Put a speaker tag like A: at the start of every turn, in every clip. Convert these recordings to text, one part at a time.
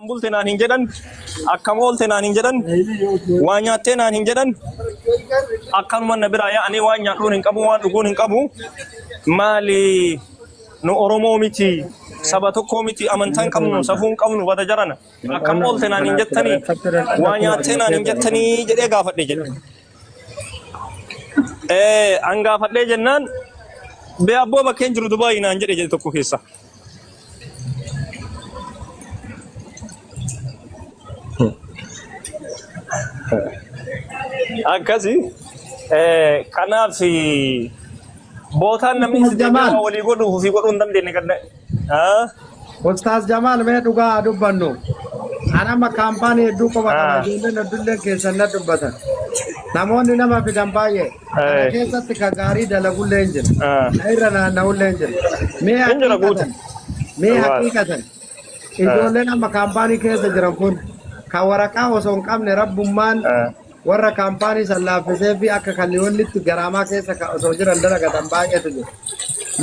A: Akkambulteen aan hin jedhan, akkamoolteen aan hin jedhan, waan nyaatteen aan hin jedhan, akkanuma na biraa yaa'anii waan nyaadhuun hin qabu, waan dhuguun hin qabu. Maali nu Oromoo miti, saba tokkoo miti, amantaan qabnu, safuun qabnu wada jarana. Akkamoolteen aan hin jettanii, waan nyaatteen aan hin jettanii jedhee gaafadhe jedhe. An gaafadhee jennaan bee abboo bakkeen jiru Dubaayii naan jedhe jedhe tokko keessa. Akkasi kanaaf bootaan namni walii godhuu fi godhuu hin dandeenye gadda.
B: Ustaz Jamal mee dhugaa dubbannu. Anama kaampaanii hedduu qofa qaba ijoolleen hedduulleen keessan na dubbatan. Namoonni nama fidan baay'ee kana keessatti ka gaarii dalagullee hin jiru. Irra naanna'ullee hin jiru. Mee haqiiqatan ijoolleen amma kaampaanii keessa jiran kun kan waraqaa osoo hin qabne rabbummaan warra kaampaanii san laaffisee fi akka kalliiwwannitti garaamaa keessa osoo jiran dalagatan baay'eetu jiru.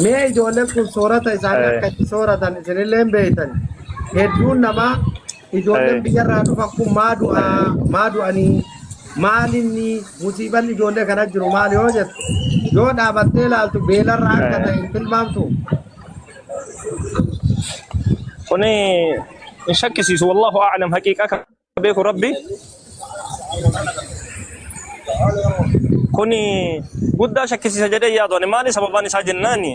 B: Mee ijoolleen kun soorata isaanii akka itti sooratan isinillee beektan hedduun namaa ijoolleen biyyarraa dhufan kun maa du'anii maalinni musiiban ijoollee kana jiru maali yoo jettu yoo dhaabattee ilaaltu beelarraa akka ta'e hin tilmaamtu.
A: Kuni hin shakkisiisu wallahu a'lam haqiiqaa kan beeku rabbi. Kuni guddaa shakkisiisa jedhee yaadu maali sababaan isaa jennaani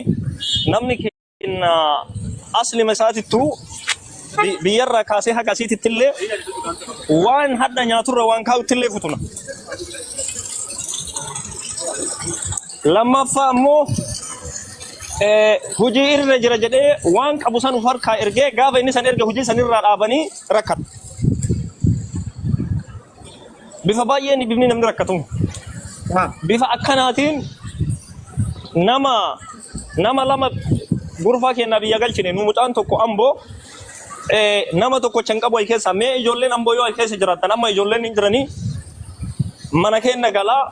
A: namni keenya aslima isaatittu biyyarraa kaasee haqa asiitittillee waan hadda nyaaturra waan kaa'uttillee futuna. Lammaffaa ammoo hujii irra jira jedhee waan qabu san harkaa ergee gaafa inni san erge hujii sanirraa dhaabanii rakkata. Bifa baay'een bifni namni rakkatu. Bifa akkanaatiin nama lama gurfaa keenyaa biyya galchine nu mucaan tokko amboo nama tokko can qabu keessa mee ijoolleen amboo yoo keessa jiraatan amma ijoolleen hin jiranii mana keenya galaa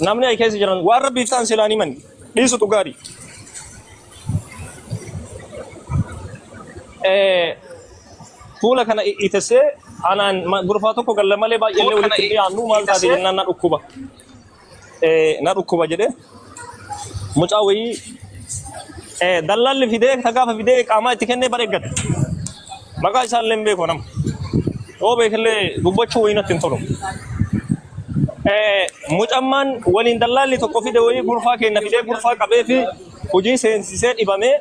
A: namni ay keessa jiran waan rabbiif ta'an silaanii man dhiisutu gaarii. Fuula kana itessee anaan gurfaa tokko galla malee baay'ee walitti dhiyaannu maal taate jennaan na dhukkuba jedhe mucaa wayii dallalli fidee gaafa fidee qaamaa itti kennee bareeggate maqaa isaallee hin beeku nama yoo beekallee dubbachuu wayii natti hin tolu. Mucammaan waliin dallalli tokko fide wayii gurfaa keenya fidee gurfaa qabee fi hojii seensisee dhibamee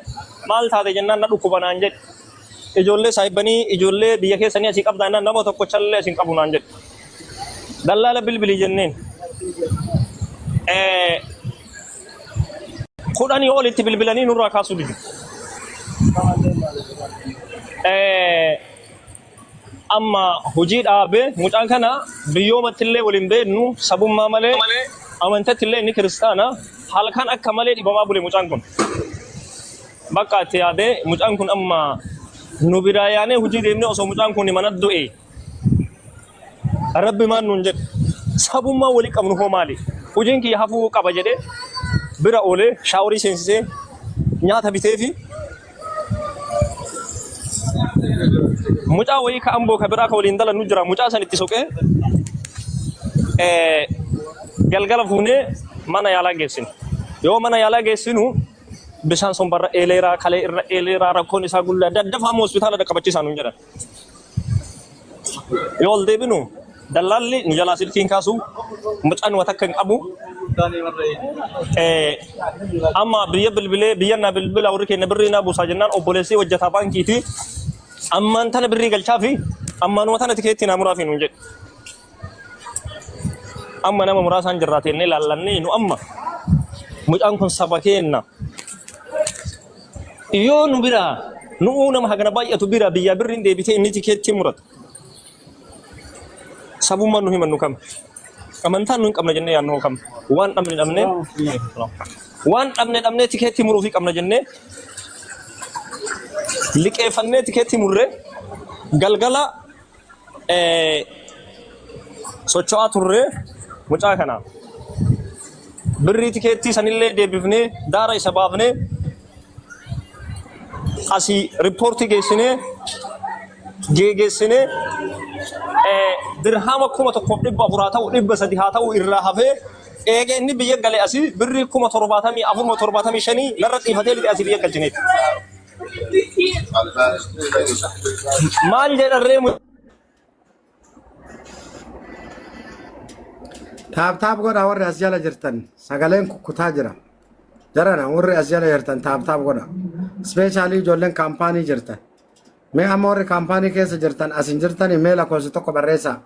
A: maal taate jennaan na dhukkuba naan jedhe. Ijoollee saahibanii ijoollee biyya keessanii asii qabdaan nama tokko challee asiin qabu naan jedhe. Dallaala bilbilii jenneen. Kudhanii olitti bilbilanii nurraa kaasuu didu. Amma hojii dhaabee mucaan kana biyyoomattillee waliin beeknu sabummaa malee amantattillee inni kiristaana halkan akka malee dhibamaa bule mucaan kun. Bakka itti yaadee mucaan kun amma nu biraa yaanee hojii deemnee osoo mucaan kun mana du'e rabbi maan nuun jedhe sabummaa walii qabnu hoo maali hojiin kiyya hafuu qaba jedhee bira oolee shaaworii seensisee nyaata bitee fi mucaa wayii ka amboo ka biraa ka waliin dalannu jira mucaa san itti soqee galgala fuunee mana yaalaa geessinu yoo mana yaalaa geessinu bishaan sombarra eeleeraa kalee irra eeleeraa rakkoon isaa gullaa daddafaamu hospitaala dhaqqabachiisaa nuun jedhan. Yoo ol deebinu dallaalli nu jalaa silkiin kaasu mucaan waan akka hin qabu. Amma biyya bilbilee biyyannaa bilbila warri keenya birrii naa buusaa jennaan obboleessii hojjetaa baankiiti. Ammaan tana birrii galchaa fi ammaan tana tikeetti naa muraa fi nuun jedhe. Amma nama muraasaan jirraatennee laallannee nu amma mucaan kun saba keenna. Yoo nu bira nu nama hagana baay'atu bira biyya birriin deebitee inni tikeetti murata. Sabummaan nu himannu kam. Amantaan nu hin qabna jennee yaadnu kam. Waan dhabne tikeetti muruu fi qabna jennee liqeeffannee tikeetti murree galgala socho'aa turree mucaa kana birrii tikeetti sanillee deebifnee daara isa baafnee asii riippoortii geessinee jeegeessine dirhama 1440 haa ta'u irraa hafee eega inni biyya galee asii birrii 7475 narra xiifatee lixe asii biyya galchineeti. Maal jedharree
B: taap godha warri as jala jirtan sagaleen kukkutaa jira jarana warri as jala jirtan taap godha ispeeshaalii ijoolleen kaampaanii jirtan mee amma warri kaampaanii keessa jirtan asin jirtan mee lakkoofsa tokko barreessaa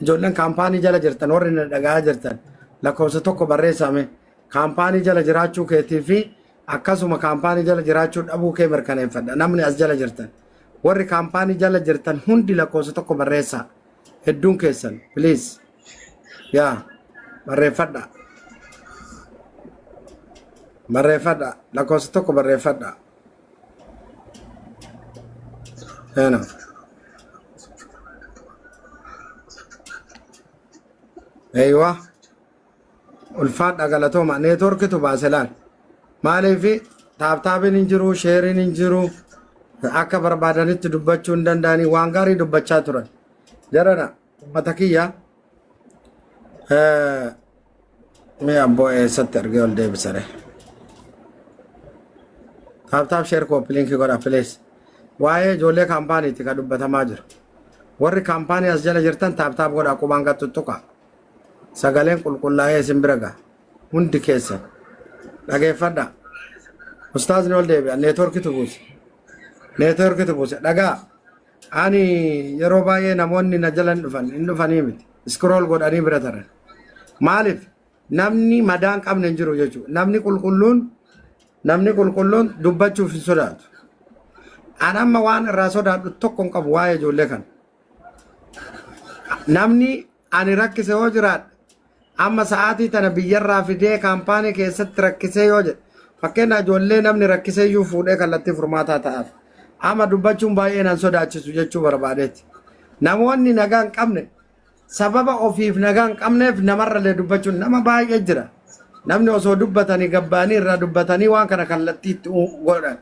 B: ijoolleen kaampaanii jala jirtan warri na dhagaa jirtan lakkoofsa tokko barreessaa mee kaampaanii jala jiraachuu keetii fi akkasuma kaampaanii jala jiraachuu dhabuu kee mirkaneeffadha namni as jala jirtan warri kaampaanii jala jirtan hundi lakkoofsa tokko barreessaa hedduun keessan please yaa barreeffadha lakkoofsa tokko barreeffadha hena eywa ulfaadha galatooma neetworkitu baaselaan maaliifi taaptaabiin hin jiru sheeriin hin jiru akka barbaadanitti dubbachuu hin danda'anii waan gaarii dubbachaa turan jarana ummata kiyya me abbo eessatti argee ol deebisare taaptaap sheer kooppilinki godha please waa'ee ijoollee kaampaaniitti ka dubbatamaa jiru warri kaampaanii as jala jirtan taaptaap godha qubaan qaxxuxuqa sagaleen qulqullaa'ee isin bira ga'a hundi keessan dhageeffadha ustaazni ol deebi'a neetworkitu buuse dhagaa ani yeroo baay'ee namoonni na jala hin dhufanii miti scroll godhanii bira taran maaliif namni madaan qabne hin jiru jechuudha namni qulqulluun dubbachuuf hin sodaatu an amma waan irraa sodaadhu tokko hin qabu waa'ee ijoollee kan namni ani rakkise yoo jiraadhe amma sa'aatii tana biyyarraa fidee kaampaanii keessatti rakkisee yoo jedhe fakkeenya ijoollee namni rakkisee iyyuu fuudhee kallattii furmaataa ta'aaf amma dubbachuun baay'ee nan sodaachisu jechuu barbaadeeti namoonni nagaa hin qabne sababa ofiif nagaa hin qabneef namarralee dubbachuun nama baay'ee jira namni osoo dubbatanii gabbaanii irraa dubbatanii waan kana kallattiitti godhan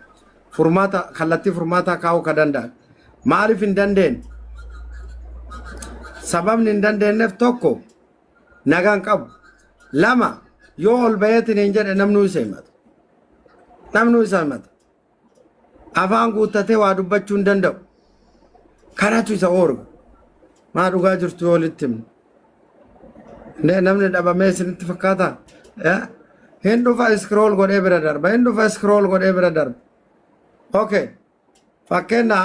B: kallattii furmaataa kaa'uu ka danda'an maaliif hin dandeenye sababni hin dandeenyeef tokko nagaa hin qabu lama yoo ol bayeetiin hin jedhe namnuu isa himata afaan guuttatee waa dubbachuu hin danda'u kanatu isa oorga maa dhugaa jirtu yoo walitti himne namni dhabamee isinitti fakkaata hin dhufa scroll godhee bira darba okay fakkeenya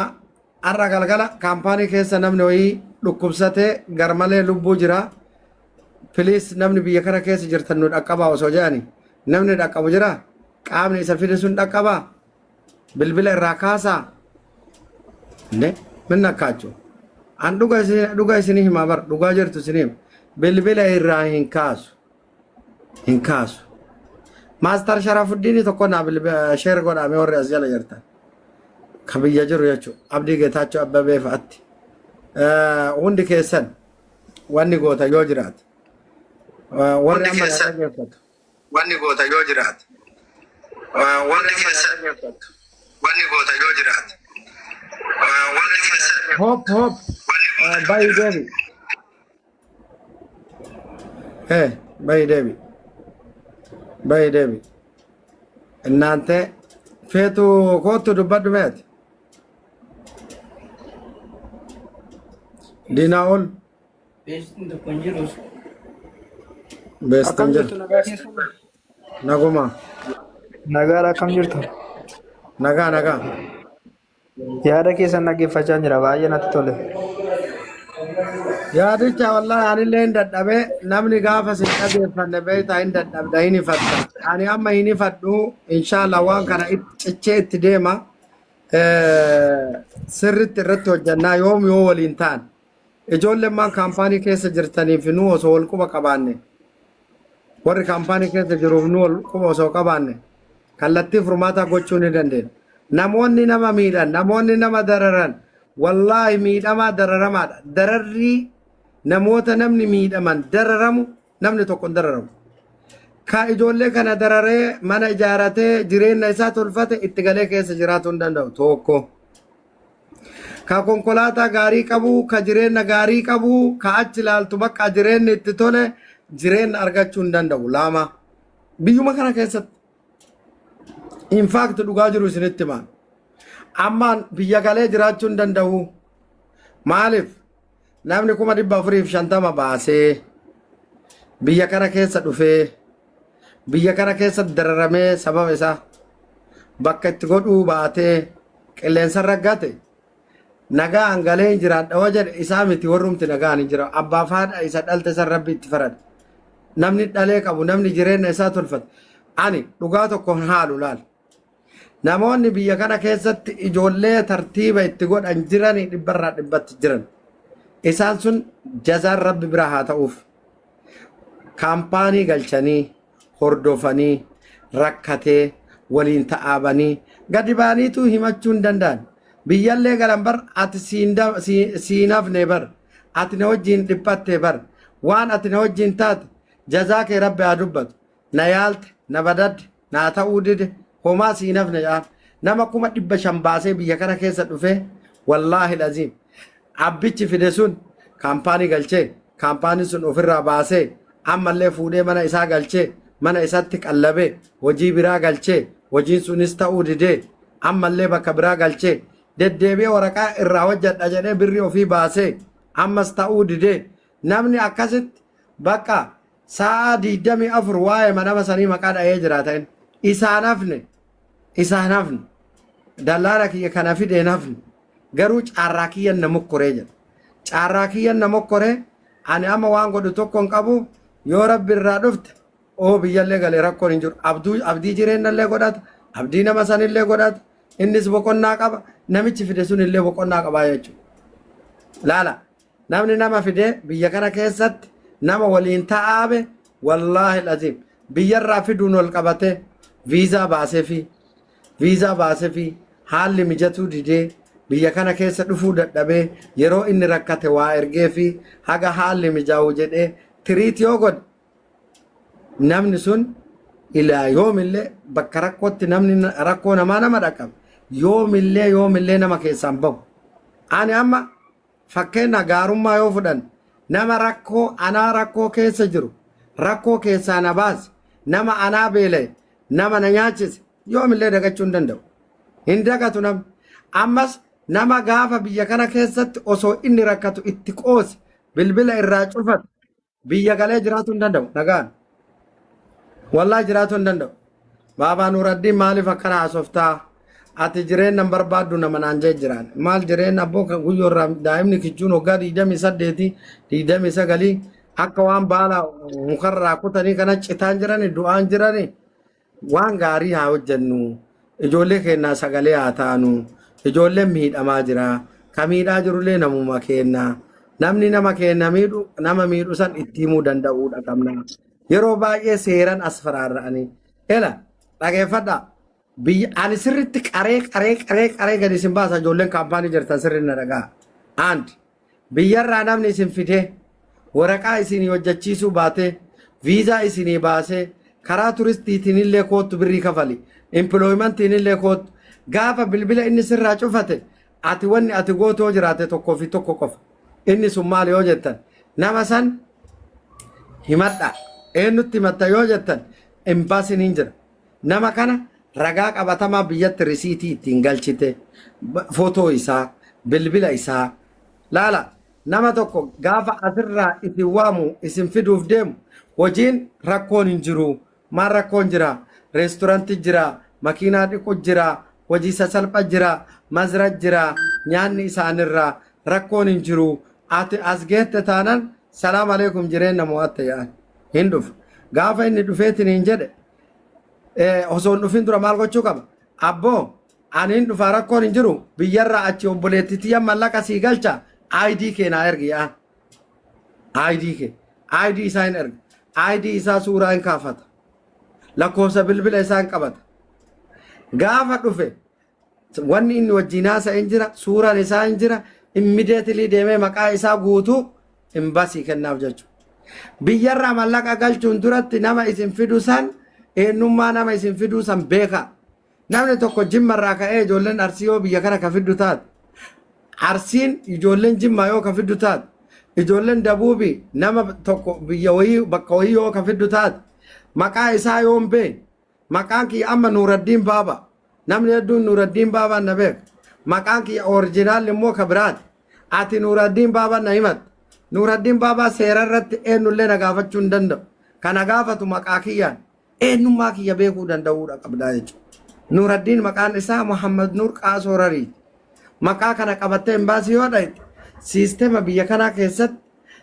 B: har'a galgala kaampaanii keessa namni wayii dhukkubsatee garmalee lubbuu jira please namni biyya kana keessa jirtan nu dhaqqabaa osoo jedhani namni dhaqqabu jira qaamni isa fide sun dhaqqabaa bilbila irraa kaasaa min nakkaachuu an dhuga isinii himaa bar dhugaa jirtu isinii bilbila irraa hin kaasu maastar Sharafuddin tokko naa sheer godhame warri as jala jirtan ka biyya jiru jechuudha abdii geetaachuu abbabee fa'aatti hundi keessan wanni goota yoo jiraate warri amma dhaggeeffatu wanni goota yoo jiraate hop bayi deebi እናንተ feetu kootu dubbadhu meeti diinaa ol beestin jiru naguma
C: nagaadha akkam jirtu
B: nagaa
C: yaada keessan dhaggeeffachaa jira baay'ee natti tole
B: yaadicha wallahi anillee hin dadhabe namni gaafa sin dhageeffanne beektaa hin dadhabda hin ifatta ani amma hin ifadhu inshallah waan kana cichee itti deema sirritti irratti hojjannaa yoo waliin ta'an ijoolleen maan kaampaanii keessa jirtaniif nu osoo wal quba qabaanne warri kaampaanii keessa jiruuf nu wal quba osoo qabaanne kallattii furmaataa gochuu ni dandeenya namoonni nama miidhan namoonni nama dararan wallahi miidhamaa dararamaadha dararrii namoota namni miidhaman dararamu namni tokko dararamu ka ijoollee kana dararee mana ijaaratee jireenya isaa tolfate itti galee keessa jiraatu hin danda'u tokko ka konkolaataa gaarii qabu, ka jireenya gaarii qabu, ka achi ilaaltu bakka jireenyi itti tole jireenya argachuu hin danda'u lama biyyuma kana keessatti. In fact dhugaa jiru isinitti himaa. Ammaan biyya galee jiraachuu hin danda'u. Maaliif? Namni 450 baasee biyya kana keessa dhufee biyya kana keessa dararamee sababa isaa bakka itti godhuu baatee qilleensa raggate nagaan galee hin jiraadha yoo jedhe isaa miti warrumti nagaan hin jira. Abbaa faadha isa dhalte san rabbi itti farada. Namni dhalee qabu namni jireenya isaa tolfate. Ani dhugaa tokko haalu laal. Namoonni biyya kana keessatti ijoollee tartiiba itti godhan jiranii dhibbarraa dhibbatti jiran. Isaan sun jazaan rabbi bira haa ta'uuf. Kaampaanii galchanii hordofanii rakkatee waliin ta'aabanii gadi baaniitu himachuu hin danda'an. Biyyallee galan bar ati siinafne bar ati na wajjin dhiphatte bar waan ati na wajjin taate jazaa kee rabbi haa dubbatu. Na yaalte na badadde naa ta'uu dide homaa siinafne jaan nama 500 baasee biyya kana keessa dhufe wallaahi laziim abbichi fide sun kaampaanii galchee kaampaanii sun ofirraa baasee ammallee fuudhee mana isaa galchee mana isatti qallabee hojii biraa galchee hojiin sunis ta'uu didee ammallee bakka biraa galchee deddeebi'ee waraqaa irraa hojjedha jedhee birrii ofii baasee ammas ta'uu didee namni akkasitti bakka sa'a 24 waa'ee manama sanii maqaa dha'ee jiraatan isaan hafne dallaala kiyya kana fideen hafne garuu caarraa kiyyan na mokkoree jedha. Caarraa kiyyan na mokkoree ani amma waan godhu tokko hin qabu yoo rabbi irraa dhufte oo biyyallee galee rakkoon hin jiru. Abdii jireenyallee godhata abdii nama sanillee godhata innis boqonnaa qaba namichi fide sunillee boqonnaa qabaa jechuudha. Laala namni nama fide biyya kana keessatti nama waliin ta'aabe wallaahi laziim biyyarraa fiduun wal qabate viizaa baasee fi haalli mijatuu didee biyya kana keessa dhufuu dadhabee yeroo inni rakkate waa ergee fi haga haalli mijaa'u jedhee tiriit yoo godhe namni sun ilaa yoomillee bakka rakkootti namni rakkoo namaa nama dhaqqabe yoomillee nama keessaan bahu. Ani amma fakkeenya gaarummaa yoo fudhan nama anaa rakkoo keessa jiru rakkoo keessaa na baase nama anaa beela'e nama na nyaachise yoomillee dagachuu hin danda'u. Hin dagatu namni ammas nama gaafa biyya kana keessatti osoo inni rakkatu itti qoose bilbila irraa cufatu biyya galee jiraatu hin danda'u. Nagaan wallaahi jiraatu hin danda'u. Baabaa Nuuraddiin maaliif akkana haasoftaa ati jireenya hin barbaaddu nama naan jee jiraan maal jireenya abboo guyyoo irraa daa'imni kichuun waggaa 28 29 akka waan baala mukarraa kutanii kana citaan jirani du'aan jirani waan gaarii haa hojjennu ijoollee keenyaa sagalee haa taanu ijoolleen miidhamaa jira ka miidhaa jirullee namuma keenna namni nama keenna miidhu san itti himuu danda'uudha qabna. Yeroo baay'ee seeran as faraarra'anii ela dhageeffadhaa. Ani sirriitti qaree gadi isin baasa ijoolleen kaampaanii jirtan sirriin na dhagaa. Biyyarraa namni isin fidee waraqaa isinii hojjechiisuu baatee viizaa isinii baasee karaa turistiitiin illee koottu birrii kafali impilooyimantiin illee koottu gaafa bilbila inni sirraa cufate ati wanni ati gootoo jiraate tokkoo fi tokko qofa inni sun maali yoo jettan nama san himadha eenyutti himatta yoo jettan imbaasiin hin jira nama kana. Ragaa qabatamaa biyyatti risiitii ittiin galchite footoo isaa bilbila isaa laala nama tokko gaafa asirraa isin waamu isin fiduuf deemu hojiin rakkoon hin jiru maal rakkoon jira reestorantii jira makiinaa dhiqu jira hojii sasalpha jira mazra jira nyaanni isaanirraa rakkoon hin jiru ati as geette taanan salaam aleekum jireenya mo'atte yaa'an hin dhufu gaafa inni dhufeetiin hin jedhe. Osoon dhufin dura maal gochuu qaba abboo ani hin dhufa rakkoon hin jiru biyyarraa achi obboleettitiyyan mallaqa sii galcha ID kee naa ergi yaa ID isaa hin erga ID isaa suuraa hin kaafata lakkoofsa bilbila isaa hin qabata gaafa dhufe wanni inni wajjin haasa'e hin jira suuraan isaa hin jira immediately deemee maqaa isaa guutuu imbasii kennaaf jechuudha biyyarraa mallaqa galchuun duratti nama isin fidu san eenyummaa nama isin fiduu san beeka namni tokko jimmarraa ka'ee ijoolleen arsiyoo biyya kana ka fiddu taate Arsiin ijoolleen Jimmaa yoo ka fiddu taate ijoolleen Dabuubii nama tokko biyya wayii bakka wayii yoo ka fiddu taate maqaa isaa yoo hin beekne maqaan kiyya amma Nuuraddiin Baaba namni hedduun Nuuraddiin Baabaa na beeka maqaan kiyya orijinaal immoo ka biraati ati Nuuraddiin Baabaa na himatte Nuuraddiin Baabaa seera irratti eenyullee na gaafachuu hin danda'u kana gaafatu maqaa kiyyaan eenyummaa kiyya beekuu danda'uudha qabdaa jechuudha. Nuuraddiin maqaan isaa Muhammad Nuur Qaasoorarii maqaa kana qabattee imbaasii yoo dhayte siistema biyya kanaa keessatti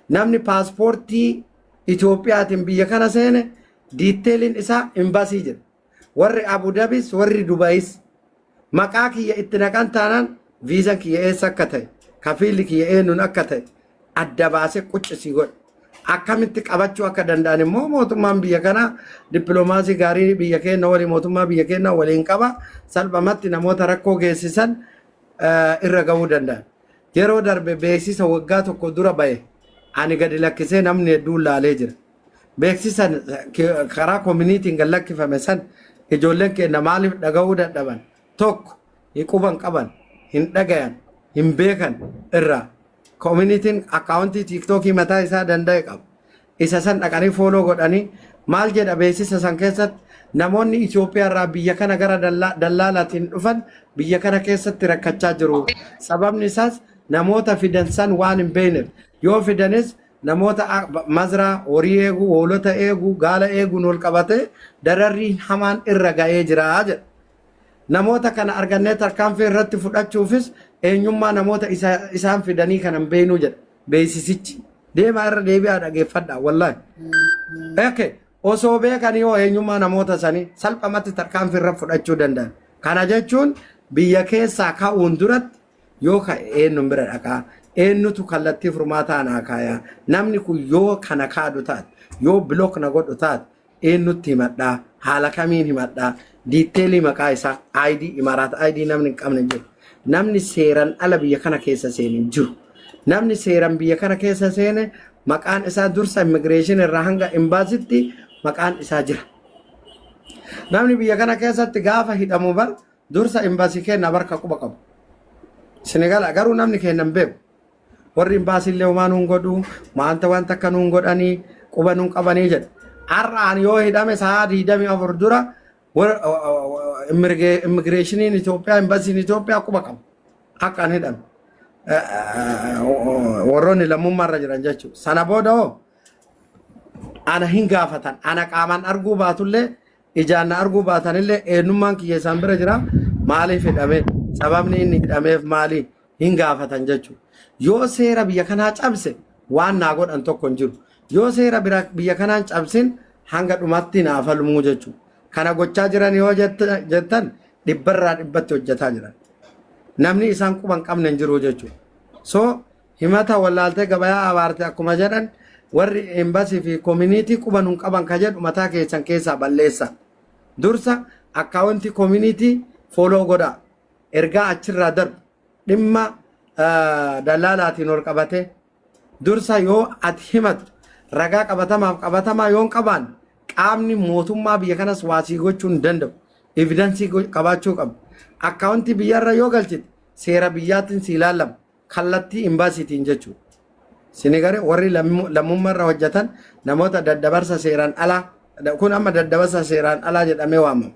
B: namni paaspoortii Itoophiyaatiin biyya kana seene diiteeliin isaa imbaasii jira. Warri Abu Dhabis warri Dubaayis maqaa kiyya itti naqan taanaan viizan kiyya eessa akka ta'e kafiilli kiyya eenyuun akka ta'e adda baasee quccisii godha. Akkamitti qabachuu akka danda'an immoo mootummaan biyya kanaa dippiloomaasii gaarii biyya keenya waliin mootummaa biyya keenya waliin qaba salphamatti namoota rakkoo geessisan irra gahuu danda'an. Yeroo darbe beeksisa waggaa tokko dura bahe ani gadi lakkisee namni hedduun laalee jira. Beeksisa karaa koominiitiin gad lakkifame san ijoolleen keenya maaliif dhagahuu dadhaban tokko hin quban qaban hin dhagayan hin beekan irraa koominiitiin akkaawuntii tiiktookii mataa isaa danda'e qaba. Isa san dhaqanii fooloo godhanii maal jedha beeksisa san keessatti namoonni Itoophiyaa irraa biyya kana gara dallaalaatiin dhufan biyya kana keessatti rakkachaa jiru. Sababni isaas namoota fidan san waan hin beekneef yoo fidanis namoota mazraa horii eeguu hoolota eeguu gaala eeguun wal qabate dararriin hamaan irra ga'ee jira jedha. Namoota kana argannee tarkaanfii irratti fudhachuufis eenyummaa namoota isaan fidanii kan hin beeknu jedha beeksisichi. Deemaa irra deebi'aa dhageeffadhaa wallaahi. Osoo beekan yoo eenyummaa namoota sanii salphamatti tarkaanfii irra fudhachuu danda'an. Kana jechuun biyya keessaa ka'uun duratti yoo ka'e eenyuun bira dhaqaa eenyutu kallattii furmaataa naa kaayaa namni kun yoo kana kaadu taate yoo bilook na godhu taate eenyutti himadhaa haala kamiin himadhaa diiteelii maqaa isaa ID imaraata ID namni hin qabne jiru namni seeran ala biyya kana keessa seene jiru namni seeran biyya kana keessa seene maqaan isaa dursa immigireeshin irraa hanga imbaasitti maqaan isaa jira. Namni biyya kana keessatti gaafa hidhamu bar dursa imbaasii keenya barka quba qabu. Senegal garuu namni keenya hin beeku. Warri imbaasiillee homaa nuun godhu maanta wanta akka nuun godhanii quba nuun qabanii jedha. Har'aan yoo hidhame sa'a 24 dura immigireeshiniin Itoophiyaa imbaasiin Itoophiyaa quba qabu. Akka hin hidhame. Warroonni lammummaarra jiran jechuudha. Sana booda hoo ana hin gaafatan ana qaamaan arguu baatullee ijaan na arguu baatanillee eenyummaan kiyya isaan bira jira maaliif hidhame sababni inni hidhameef maali hin gaafatan jechuudha. Yoo seera biyya kanaa cabse waan naa godhan tokko hin jiru. Yoo seera biyya kanaan cabsin hanga dhumatti naa falmuu jechuudha. Kana gochaa jiran yoo jettan dhibbarraa dhibbatti hojjetaa jiran. Namni isaan quban qabne hin jiru jechuudha. So himata wallaaltee gabayaa abaarte akkuma jedhan warri embassii fi community quban hin qaban ka jedhu mataa keessan keessaa balleessa. Dursa akkaawuntii community follow godhaa. Ergaa achirraa darbu dhimma dallaalaatiin ol qabate dursa yoo ati himattu ragaa qabatamaa yoo hin qabaan qaamni mootummaa biyya kanas waasii gochuu hin danda'u. Evidensii qabaachuu qabu. Akkaawuntii biyyarra yoo galchite seera biyyaatiin si ilaalama kallattii imbaasiitiin jechuudha. Sinigare warri lammummaarra hojjetan namoota daddabarsa seeraan alaa kun amma daddabarsa seeraan alaa jedhamee waamama.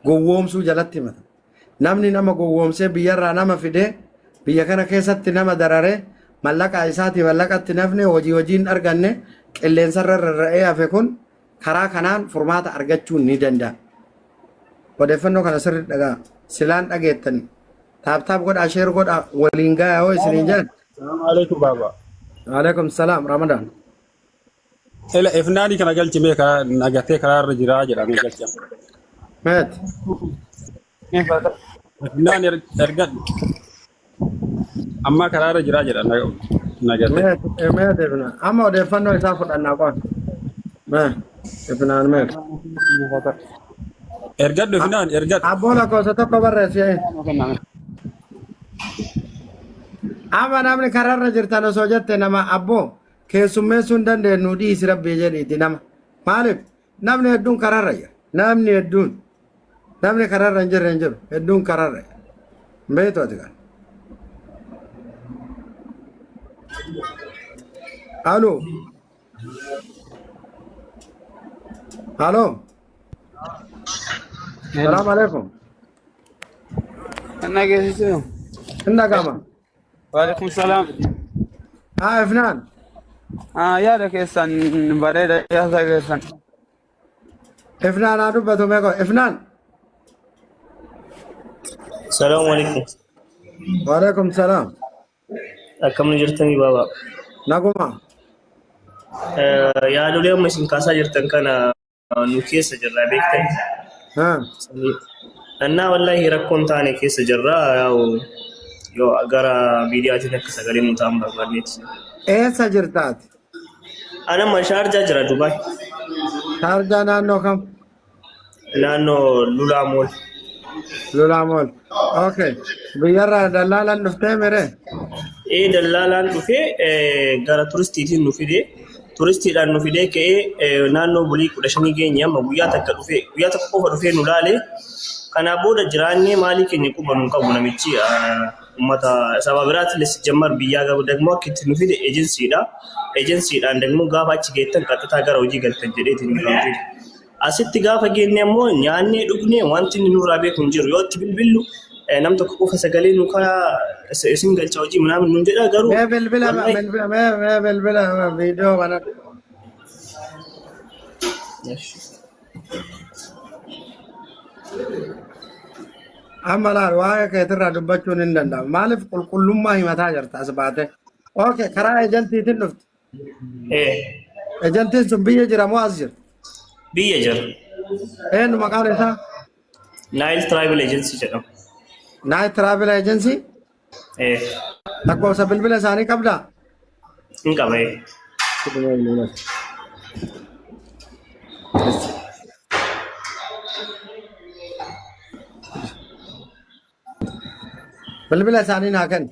B: Gowwoomsuu jalatti himata. Namni nama gowwoomsee biyyarraa nama fidee biyya kana keessatti nama dararee mallaqa isaati mallaqatti nafne hojiin arganne qilleensarra rarra'ee hafe kun karaa kanaan furmaata argachuu ni danda'a. Odeeffannoo kana sirriitti dhagaa silaan dhageettani taaptaap godhaa sheer godhaa waliin gahaa yoo isiniin jedhan.
D: Salaamu alaikum baaba.
B: Alaikum salaam Ramadaan.
D: Ela ifnaani kana galchimee karaa nagatee karaarra jiraa jedhamee galchama.
B: Meet.
D: Ifnaani ergadhu amma karaarra jiraa jedha nagatee.
B: Meet ifnaan amma odeeffannoo isaa fudhannaa qoon. Meet ifnaan meet.
D: Ergadhu ifnaan ergadhu.
B: Abboon lakkoofsa tokko barreessee. Amma namni karaarra jirtan osoo jette nama abboo keessummeessuu hin dandeenyu dhiisi rabbii jedhiiti nama. Maaliif namni hedduun karaarra jira. Namni karaarra hin jiru hedduun karaarra jira. Beektu ati kan. الو الو السلام عليكم
E: أنا جالسين.
B: إنك كمان
E: وعليكم السلام.
B: فنان
E: يا لك إنسان بريدة يا ذاك إنسان.
B: فنان أنا بتو ميكو فنان
A: السلام عليكم.
B: وعليكم السلام
A: أكم نجرتني بابا.
B: نقوم
A: يا لولي أم سين كاسا جرتن كان نوكيس جرا بيكتن.
B: ها
A: أنا والله ركون تاني كيس جرا يو أجرا فيديوهات نكسر قليل متأمل برنيت.
B: إيه سجرتات
A: أنا ما شارجة جرا دبي.
B: شارجة نانو كم
A: لأنه لولا مول.
B: لولا مول أوكي بيرا دلالا نفتح مره
A: إيه دلالا نفي جرا تورستي نفيدي تورستي لأن نفيدي كي نانو بولي كلاشني جينيا ما بيا تكوفا نفي نولالي كنا بودا جراني مالي كني كوبا نكابو نمشي ماتا سبابرات لسجمر بيا جابو دعمو كنت نفيدي agency dan dengmu gaafa cigeetan qaxata gara hojii galtan jedheetiin kan asitti gaafa geenne ammoo nyaanne dhugne wanti nurraa beeku hin jiru yoo itti bilbillu nam tokko qofa sagalee nu kaya isin galcha hojii ምናምን nun jedha garuu
B: bilbila video bana amalaan waa keetirraa dubbachuun hin danda'amu maaliif qulqullummaa himataa jirta as baate okay karaa ejantiitiin dhufte ejantiin sun biyya jira moo as jira
A: biyya jira
B: eenyu maqaan isaa
A: Nile Travel Agency jedhama
B: Nile Travel Agency lakkoofsa bilbila isaanii qabdaa
A: hin qaba
B: bilbila isaanii naa kenni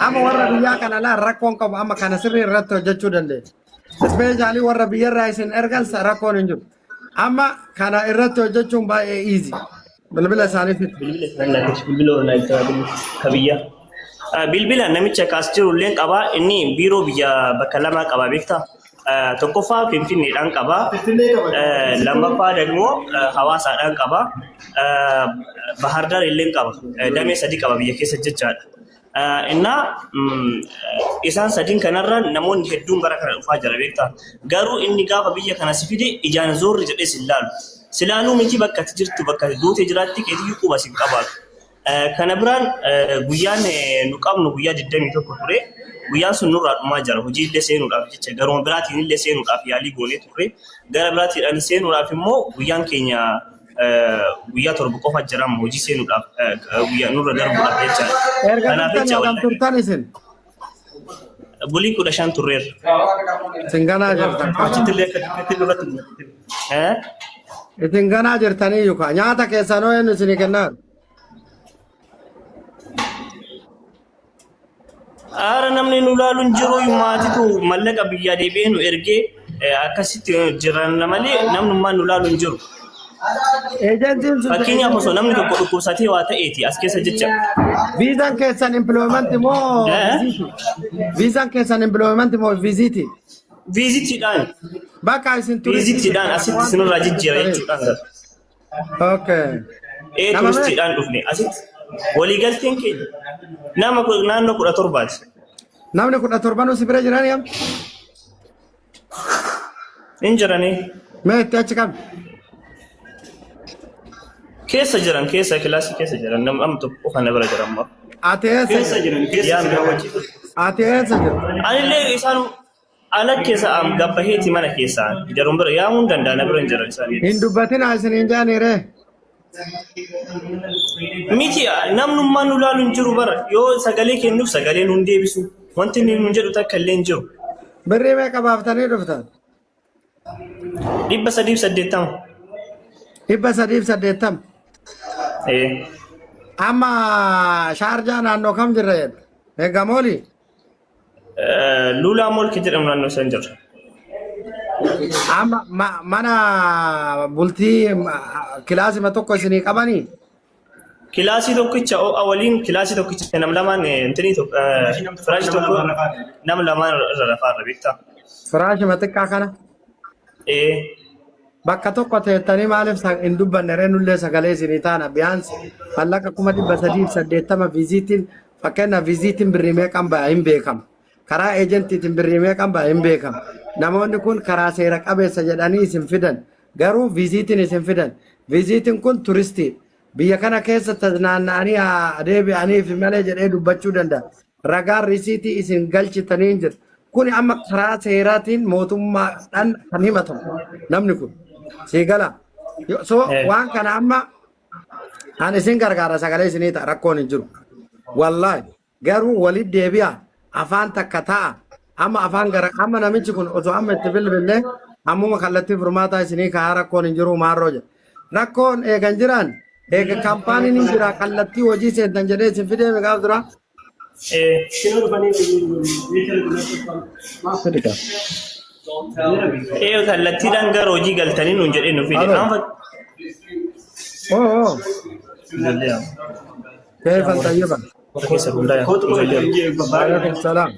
B: amma warra biyyaa kana laa rakkoon qabu amma kana sirrii irratti hojjechuu dandeenya. Ispeeshaalii warra biyyarraa isin ergan rakkoon hin jiru. Amma kana irratti hojjechuun baay'ee easy. Bilbila isaanii fit.
A: Bilbila namicha kaas jiru illee qabaa inni biiroo biyya bakka lama qabaa beektaa? Tokkoffaa Finfinneedhaan qabaa. Lammaffaa immoo Hawaasaadhaan qabaa. Bahar Dar illee qaba. Damee sadii qaba biyya keessa jechaadha. Inna isaan sadiin kanarraan namoonni hedduun bara kana dhufaa jira beektaa garuu inni gaafa biyya kana si fide ijaan zoorri jedhee silaaluu miti bakka ati jirtu bakka duute jiraatti keetiyyuu quba sin qabaatu. Kana biraan guyyaan nu qabnu guyyaa 21 ture guyyaan sun nurraa dhumaa jira hojii illee seenuudhaaf jecha garuma biraatiin illee seenuudhaaf yaalii goonee ture gara biraatiidhaan seenuudhaaf immoo guyyaan keenya guyyaa torba qofa jirama hojii seenuudhaaf guyyaa nurra darbuudhaaf jechaadha.
B: Kanaaf jecha turtan isin
A: bulii 15 turreerra.
B: Isin ganaa jirtan.
A: Achitti illee akka duratti
B: isin ganaa jirtanii yookaan nyaata keessan hoo eenyu isinii kennaa?
A: Aara namni nu laalu hin jiru maatitu mallaqa biyyaa deebi'ee nu ergee akkasitti jiran malee namnummaan nu laalu hin jiru. Fakkeenyaaf osoo namni tokko dhukkubsatee waa ta'eeti as keessa jecha.
B: Viizaan keessan employment moo viizaan keessan employment moo viiziti?
A: Viizitiidhaan.
B: Bakka isin
A: viizitiidhaan asitti isinirraa jijjiira jechuudhaan.
B: Okay.
A: Turistiidhaan dhufne asitti waliigalteen keenya nama naannoo 17ti.
B: Namni 17 nu si bira jiranii am?
A: Hin jiranii.
B: Mee itti achi qabdi?
A: Keessa jiran keessa kilaasii keessa jiran nama amma tokko kana bira jiran ma.
B: Ati eessa
A: jiran keessa jiran.
B: Ati eessa jiran?
A: Anillee isaan ala keessa am gabbaheeti mana keessa jarum bira yaamuun danda'a na bira jiran isaanii.
B: Hin dubbatin isiniin jaaniire.
A: Miti namnummaan nu laalu hin jiru bara yoo sagalee kennuuf sagalee nu deebisu wanti nu jedhu takka illee hin jiru.
B: Birrii meeqa baaftanii dhuftan?
A: 380.
B: 380. Amma Shaarjaa naannoo kam jirra jedhu? Egaa mooli?
A: Luulaa mool ki jedhamu naannoo san jirra.
B: Amma mana bultii kilaasima tokko isinii qabanii?
A: kilaasii tokkicha waliin kilaasii tokkicha nam lamaan intini firaashi tokko nam lamaan irra lafaarra beektaa.
B: Firaashuma xiqqaa kana bakka tokko teettanii maaliif hin dubbanne reenullee sagalee isinii taana biyaansi mallaqa 380 viiziitiin fakkeenyaaf viiziitiin birrii meeqan ba'a hin beekamu. Karaa eejentiitiin birrii meeqan ba'a hin beekamu. Namoonni kun karaa seera qabeessa jedhanii isin fidan garuu viiziitiin isin fidan. Viiziitiin kun turistii biyya kana keessa naanna'anii deebi'anii fi malee jedhee dubbachuu danda'a. Ragaan risiitii isin galchitanii hin jiru. Kun amma karaa seeraatiin mootummaadhaan kan himatamu namni kun. Sigala. So waan kana amma an isin gargaara sagalee isinii ta'a rakkoon hin jiru. Wallahi garuu walitti deebi'a afaan takka ta'a. Amma afaan gara amma namichi kun osoo amma itti bilbilee ammuma kallattii furmaataa isinii kaa'aa rakkoon hin jiru maarroo jedha. Rakkoon eegan jiran eega kaampaaniin hin jira kallattii hojii seentan jedhee isin fidee meeqaaf dura?
A: Kallattiidhaan gara hojii galtanii nuun jedhee nu fide.
B: كيف طيبا؟ وعليكم السلام.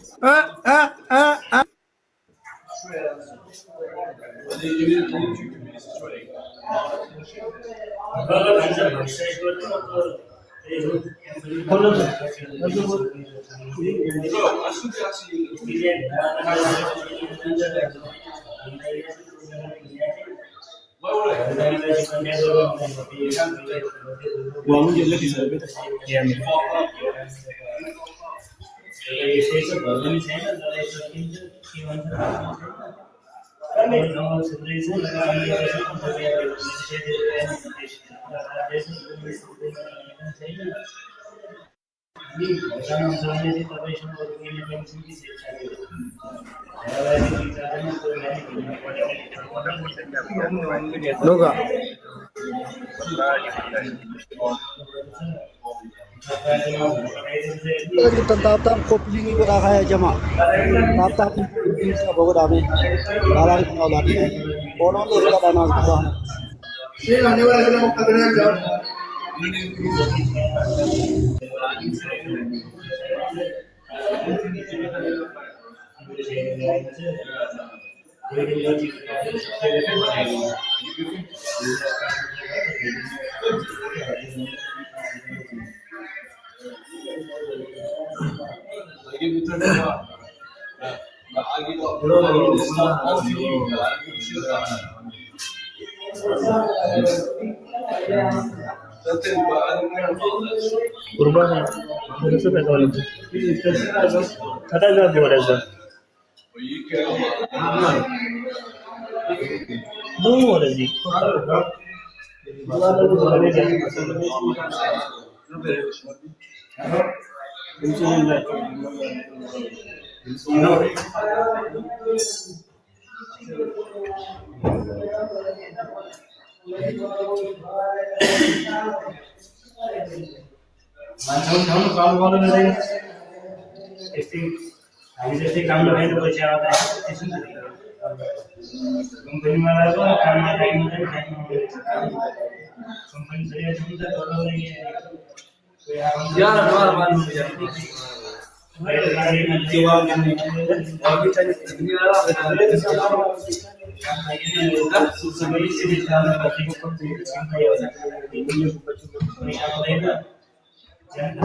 B: Loga.
F: kita tatap kopi ini kita kaya jama tatap bisa bawa dami dalam pengolah orang tu kita dana kita
A: Urban itu betul. Kata jawab boleh sah. Boleh sih.
G: Tahun kalau nanti habis काम लोग हैं तो बचा होता है कंपनी वाला तो काम में टाइम कंपनी से ये चलता है तो नहीं है यार हमारा बात नहीं जाती जवाब नहीं अभी चलिए दुनिया वाला सुसमय से विचार करने को काम किया जाता है Jangan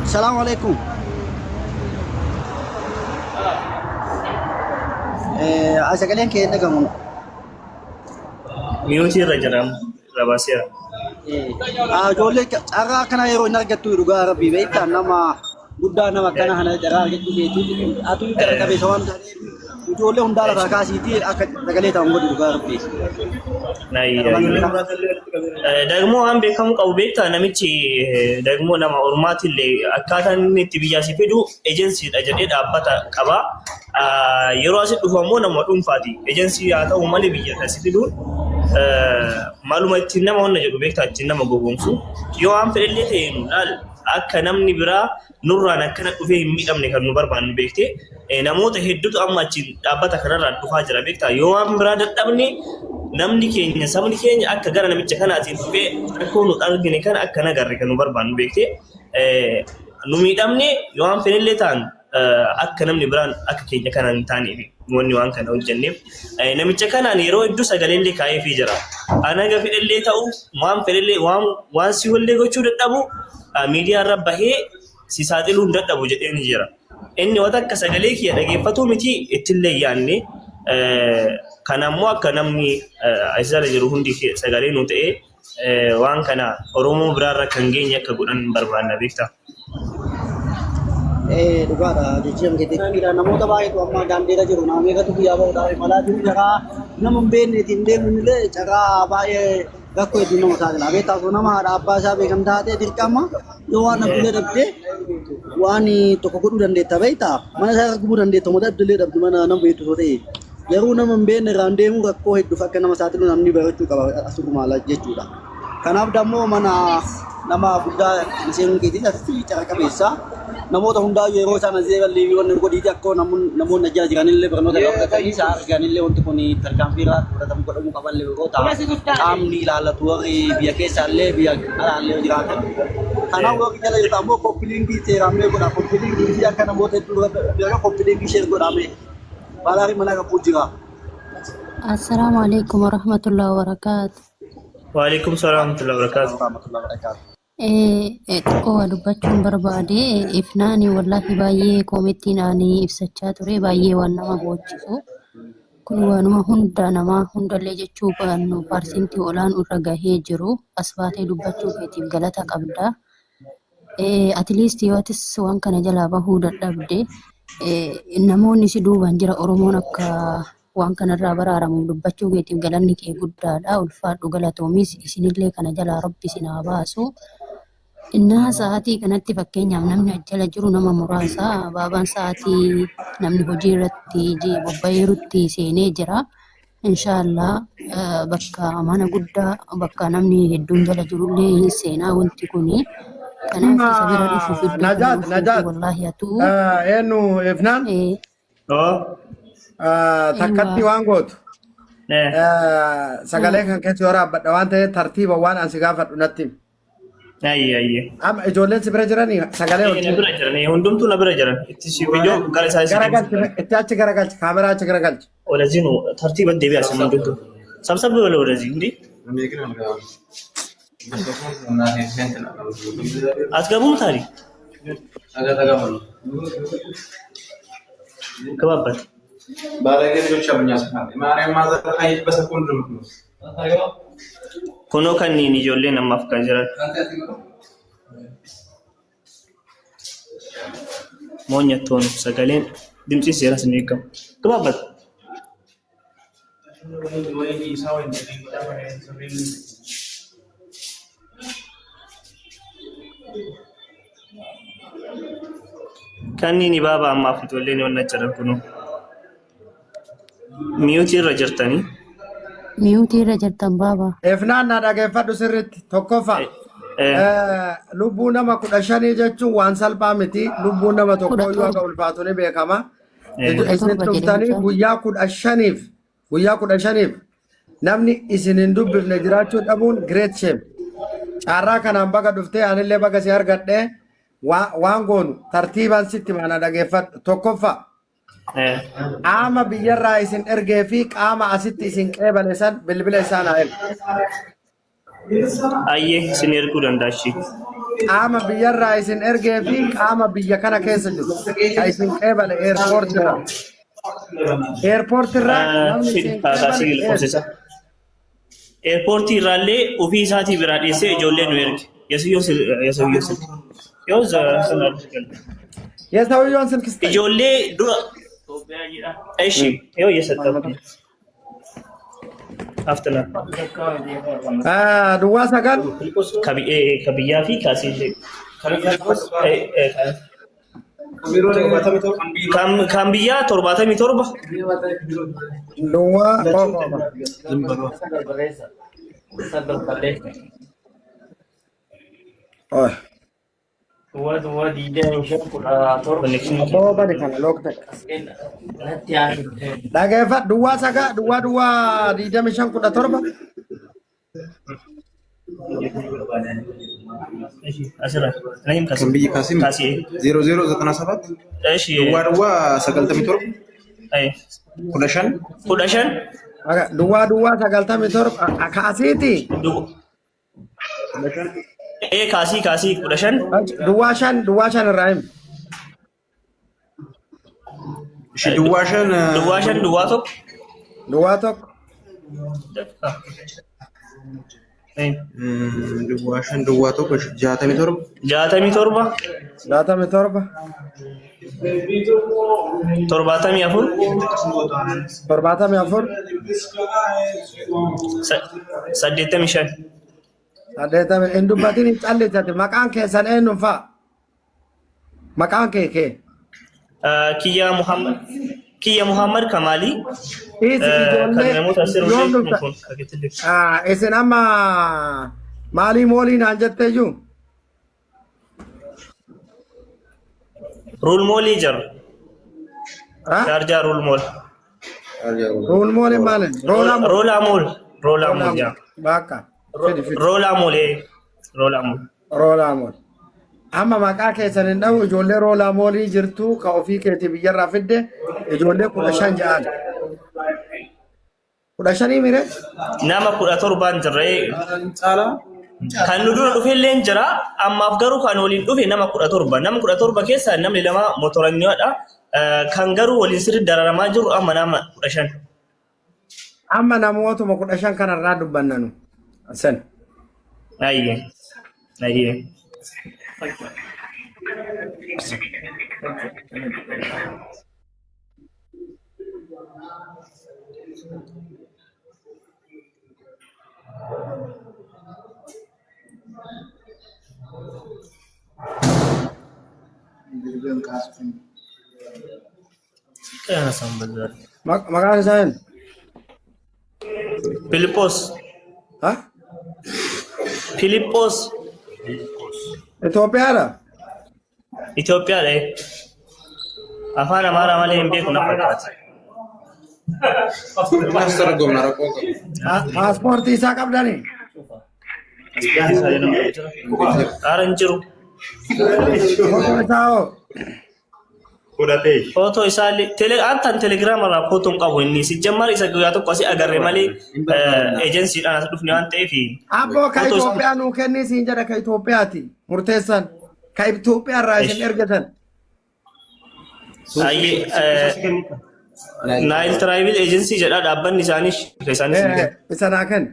F: السلام عليكم. Asagaleen kee dhagamu.
A: Miyuutii irra jiram Rabaaseera.
F: Ijoollee carraa kana yeroo hin argattu dhugaa rabbii beektaa nama guddaa nama kana kana carraa argattu beektu atu gara qabeessa waan ta'eef ijoollee hundaa lafa kaasiitii akka sagalee ta'an godhu dhugaa rabbii.
A: Dagmoo waan beekamu qabu beektaa namichi dagmoo nama ormaatillee akkaataan inni itti biyyaa si fidu ejensiidha jedhee dhaabbata qaba. Yeroo asitti dhufu ammoo nama dhuunfaati. Ejensii haa ta'u malee biyya kasi fiduun maaluma ittiin nama honna jedhu beektaa ittiin nama gowwoomsu. Yoo waan fedhallee ta'e nu laal akka namni biraa nurraan akkana dhufee hin miidhamne kan nu barbaannu beektee namoota hedduutu amma achiin dhaabbata kanarraan dhufaa jira beektaa. Yoo waan biraa dadhabne namni keenya sabni keenya akka gara namicha kanaatiin dhufee rakkoo nu argine kana akka nagarre kan nu barbaannu beektee nu miidhamne yoo waan fedhallee ta'an akka namni biraan akka keenya kanaan hin taaneef wanni waan kana hojjenneef namicha kanaan yeroo hedduu sagaleellee kaa'eefii jira. Anaga fedhallee ta'u waan fedhallee waan si wallee gochuu dadhabu miidiyaa irra bahee si saaxiluu hin dadhabu jedhee ni jira. Inni waan akka sagalee kiyya dhageeffatu miti ittillee yaanne kanammoo akka namni asirra jiru hundi sagalee nu ta'ee waan kana Oromoo biraarra kan geenye akka godhan barbaanna beektaa.
F: Dhugaadha jechuun keetiidha namoota baay'eetu amma daandeera jiru nama meeqatu guyyaa bahuudhaaf imalaa jiru jaraa nama hin beekneetiin deemuun illee jaraa baay'ee rakkoo hedduu nama taasisa. Beektaa osoo nama haadha abbaa isaa beekam taatee dirqama yoo waan abdilee dhabdee waan tokko godhuu dandeetta beektaa mana isaa arguu dandeetta mootaa abdilee dhabdu mana nama beektu yoo ta'e garuu nama hin beekne irraan deemuu rakkoo hedduuf akka nama saaxilu namni barachuu qaba asirrumaa jechuudha. Kanaaf dammoo mana nama guddaa seenuun keetiidha fi cara qabeessa. Namoota hundaa yeroo isaan azeeballee wanni godhiiti akka namoonni ajjaa jiranillee barnoota qabatanii isaa arganillee wanti kun tarkaanfiirraa fudhatamu godhamuu qaballee yeroo ta'u qaamni ilaallatu warri biyya keessaallee biyya alaallee jiraatan. Kanaaf warri jala jirtu ammoo koppiliingii seeraamlee godha koppiliingii akka namoota hedduu bira koppiliingii sheer godhamee balaarii mana qabu jira.
H: Assalaamu alaikum warahmatullahi wabarakatuh.
A: Waalaikum salaam warahmatullahi wabarakatuh.
H: Xiqqoo dubbachuun barbaade ifnaani wallahi baay'ee koomittiin aanee ibsachaa ture baay'ee waan nama boonchisu. Kun waanuma hunda namaa hundallee jechuu baannu parsentii olaanuu irra gahee jiru as baatee dubbachuu keetiif galata qabda. Atleast yoo atis waan kana jalaa bahuu dadhabde namoonni si duubaan jira Oromoon akka waan kanarraa baraaramu dubbachuu keetiif galanni kee guddaadha. Ulfaadhu galatoomis isinillee kana jalaa rabbi sinaa baasu. Innaa sa'aatii kanatti fakkeenyaaf namni ajjala jiru nama muraasa baabaan sa'aatii namni hojii irratti bobba'eerutti seenee jira. Inshaallah bakka mana guddaa bakka namni hedduun jala jirullee seenaa wanti kuni. Kanaaf isa bira dhufuuf iddoo wallahi hatuu.
B: Eenyu ifnaan? Takkatti waan gootu. Sagalee kan keessa yoo raabbadha waan ta'eef tartiiba waan ansi gaafadhu natti.
A: Ayye.
B: Amma ijoolleen si bira jiranii sagalee
A: hojii. Na bira jiran hundumtuu na bira jiran itti si viidiyoo gara isaa
B: garagalchi itti achi garagalchi kaameraa achi garagalchi.
A: Walaziin tartiiba deebi'aa sin hundumtuu. Sabsabbi wala walazii hundi. As gabuun taari. Gabaabbat.
I: Baay'ee jecha bunyaa sana. Maaree maazaa hayyi basa kun dumutu.
A: Kunoo kanneen ijoolleen ammaaf kan jiran. Moonyattoon sagaleen dimtsis seera sin eegamu. Gabaabbata. Kanneen baaba ammaaf ijoolleen waan jiran kunoo. Miyuutii irra jirtanii.
H: Miyuutii irra jirtan baaba.
B: Ifnaan na dhageeffadhu sirriitti tokkoffaa. Lubbuu nama 15 jechuun waan salphaa miti. Lubbuu nama tokko yoo akka ulfaatu ni beekama. Isin dhuftanii guyyaa 15 namni isin hin dubbifne jiraachuu dhabuun great shame. Carraa kanaan baga dhuftee anillee baga si argadhee waan goonu tartiibaan sitti mana dhageeffadhu tokkoffaa. Qaama biyyarraa isin ergee fi qaama asitti isin qeebale san bilbila isaan haa ergu.
A: Ayyee isin erguu danda'ashi.
B: qaama biyyarraa isin ergee fi qaama biyya kana keessa jiru ka isin qeebale eerpoortirraa. Eerpoortirraa namni isin qeebale
A: ኤርፖርት ይራሌ ኦፊሳቲ ብራዴሴ ጆሌ ነው ይርክ የሰውየው ስልክ
B: የሰውየውን ስልክ ስጠኝ
A: ጆሌ ዱራ እሺ ይኸው እየሰጠው አፍተና
B: ዱዋ ሰጋል
A: ከብያ ፊ ካሲ ካምቢያ ቶርባተሚ ቶርባ
B: ዱዋ dhageeffat duwwaa sagaa duwwaa 25
I: kan biyyi Kaasim 0097 duwwaa 97 15
B: duwwaa 97 kaasiiti
A: kaasi 15
B: duwwaa shan irraa
A: duwwaa tokko
I: duwwaa tokko 67
B: Adeta endu batini challe chate makan kesan enu fa makan ke
A: Kiya Muhammad Kamali
B: ese nama mali moli na jatte ju
A: rule moli jar rule
B: moli malen
A: rola mol ja
B: baka
A: rola mol
B: amma maqaa keessan hin dhawu ijoollee roolaa moolii jirtu ka ofii keetii biyyarraa fidde ijoollee 15 ja'an 15 mire
A: nama 17 jirree kan nu dura dhufe illee jira ammaaf garuu kan waliin dhufe nama 17 keessa namni lama motoranyoodha kan garuu waliin sirri dararamaa jiru amma nama 15
B: amma namootuma 15 kanarraa dubbannanu asan
A: ayye
B: Makan saya
A: Filipos Ethiopia le afaan amara malee hin beeku na fakkaata
B: paaspoortii isaa qabdani
A: aaran jiru foto isaa antan telegiraama irraa fotoon qabu inni sijjammar isa guyyaa tokko asii agarre malee ejensiidhaan as dhufne waan ta'eef
B: abboo ka Itoophiyaa nuu kennii siin jedha ka Itoophiyaati murteessan ka Itoophiyaa irraa isin ergatan
A: Nile Travel Agency jedha dhaabbanni isaanii
B: isa naa kenna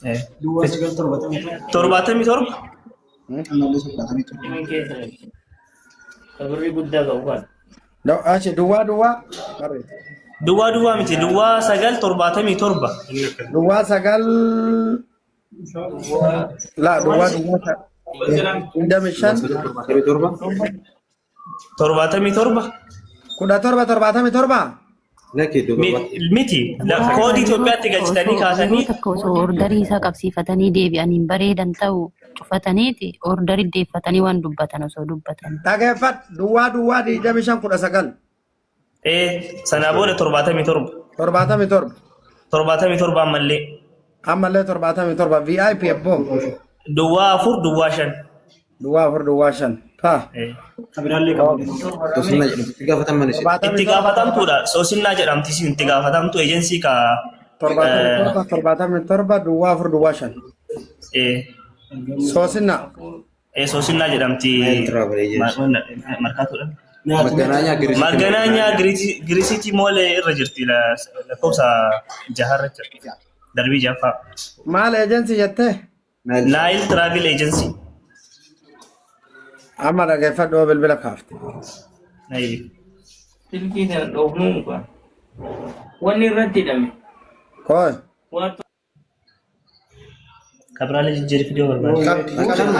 A: 77 Kabirri guddaa qabu kan.
B: Achi duwwaa
A: miti duwwaa 977.
B: Duwwaa 9 la duwwaa 77
A: miti koodii Itoophiyaatti galchitanii kaasanii
H: tokko ordarii isaa qabsiifatanii deebi'anii bareedan ta'u cufataniiti ordarii deeffatanii waan dubbatan osoo dubbatan.
B: Dhageeffat duwwaa 2519.
A: Sana booda 77 ammallee
B: 77 VIP abboo.
A: Duwwaa 4 duwwaa 5.
B: Duwwaa 4 duwwaa 5.
A: Itti gaafatamtuudha. Soosinnaa jedhamti isin itti gaafatamtu eejensii ka
B: 77 duwwaa 4 duwwaa 5. Soosina.
A: Soosina jedhamti markaatoodhaan. Maganaanya Giriisiitii moolee irra jirti lakkoofsa jaharra jirti. Darbii jaffaa.
B: Maal ejensi jettee?
A: Nile Travel Agency.
B: Amma dhaggeeffadhoo bilbila kaafte.
G: Silkii kana dhoofnuu muka. Wanni irratti hidhame.
B: Kooy.
A: Kabraalee jijjiirri fidee barbaada.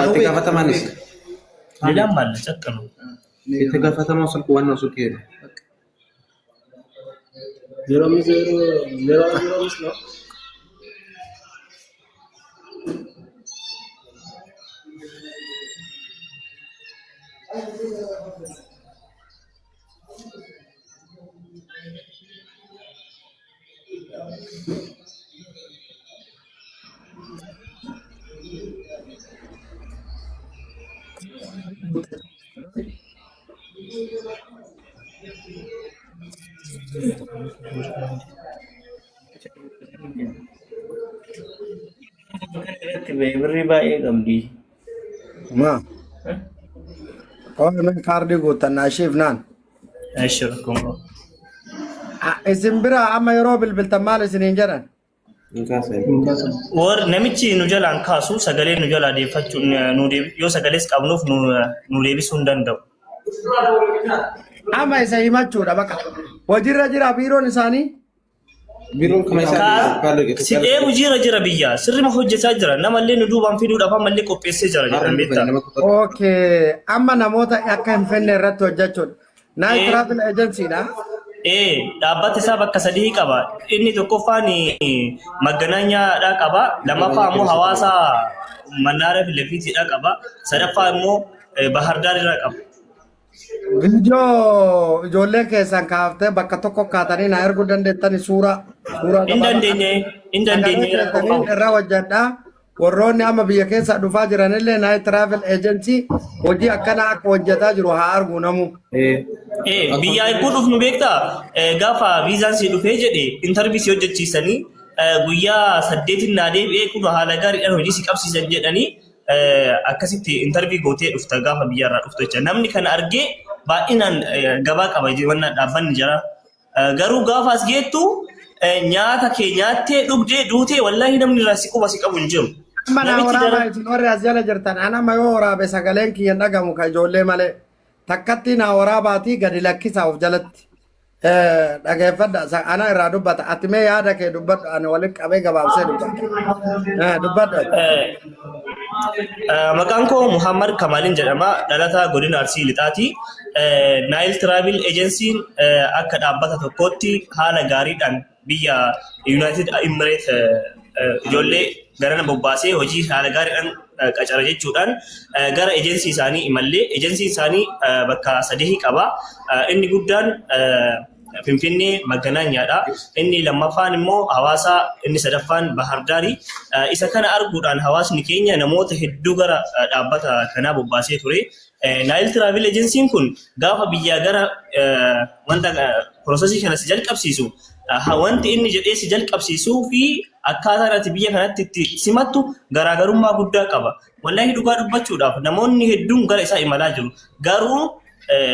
I: Itti gaafatamanis.
A: Midhaan maal cakkanu.
I: Itti gaafatamaa sulku waan osoo keenya.
G: Zero no. Birri baay'ee qabdi.
B: Ma. Kooy men kaardii guuttannaa ishiif naan.
A: Shirkuma.
B: Isin bira amma yeroo bilbiltan maal isiniin jedhan?
A: War namichi nu jalaan kaasu sagalee nu jalaa deeffachuun yoo sagalees qabnuuf nu deebisuu hin danda'u.
B: Amma isa himachuudha baqa. Hojiirra jira biiroon isaanii?
I: Biiroon kana isaa
A: Sidee hojiirra jira biyya. Sirrima hojjetaa jira. Namallee nu duubaan fiduudhaaf ammallee qopheessee jira jedhan beektaa.
B: Okay. Amma namoota akka hin fenne irratti hojjechuudha. Nile Travel Agency dha.
A: Dhaabbata isaa bakka sadii qaba. Inni tokkoffaan Maganaanyaadhaa qaba. Lammaffaa immoo hawaasa Mannaara Filefiitiidhaa qaba. Sadaffaa immoo Bahardaariirraa qaba.
B: Viidiyoo ijoollee keessan kaaftee bakka tokko kaatanii na erguu dandeettani suuraa.
A: Hin dandeenye.
B: Irraa hojjedhaa. Warroonni amma biyya keessa dhufaa jiranillee Nile Travel Agency hojii akkana akka hojjetaa jiru haa argu namu.
A: Biyya eeguu dhufnu beektaa gaafa viizaan si dhufee jedhe intarviisii hojjechiisanii guyyaa 8 naa deebi'ee kun haala gaariidhaan hojii si qabsiisan jedhanii akkasitti intarvii gootee dhufta gaafa biyyarraa dhuftu jecha namni kana argee baay'inaan gabaa qaba waan dhaabbanni jira. Garuu gaafa as geettu nyaata kee nyaattee dhugdee duutee wallaahi namni irraa si quba si qabu hin jiru.
B: Mana waraabaa isin warri as jala jirtan anama yoo waraabe sagaleen kiyyan dhagamu ka ijoollee malee takkatti na waraabaatii gadi lakkisaa of jalatti dhageeffadha ana irraa dubbata ati mee yaada kee dubbadhu ani waliin qabee gabaabsee dubbadhu.
A: Maqaan koo Muhammad Kamalin jedhama dhalataa godina Arsii Lixaati. Nile Travel Agency akka dhaabbata tokkootti haala gaariidhaan biyya United Emirates ijoollee garana bobbaasee hojii haala gaariidhaan qacara jechuudhaan gara ejensii isaanii imallee ejensii isaanii bakka sadii qaba. Inni guddaan Finfinnee Maganaanyaadha. Inni lammaffaan immoo hawaasa inni sadaffaan Bahardaarii. Isa kana arguudhaan hawaasni keenya namoota hedduu gara dhaabbata kanaa bobbaasee ture. Nile Travel Agency kun gaafa biyya gara wanta prosesii kana si jalqabsiisu wanti inni jedhee si jalqabsiisuu fi akkaataan ati biyya kanatti itti simattu garaagarummaa guddaa qaba. Wallaahi dhugaa dubbachuudhaaf namoonni hedduun gara isaa imalaa jiru. Garuu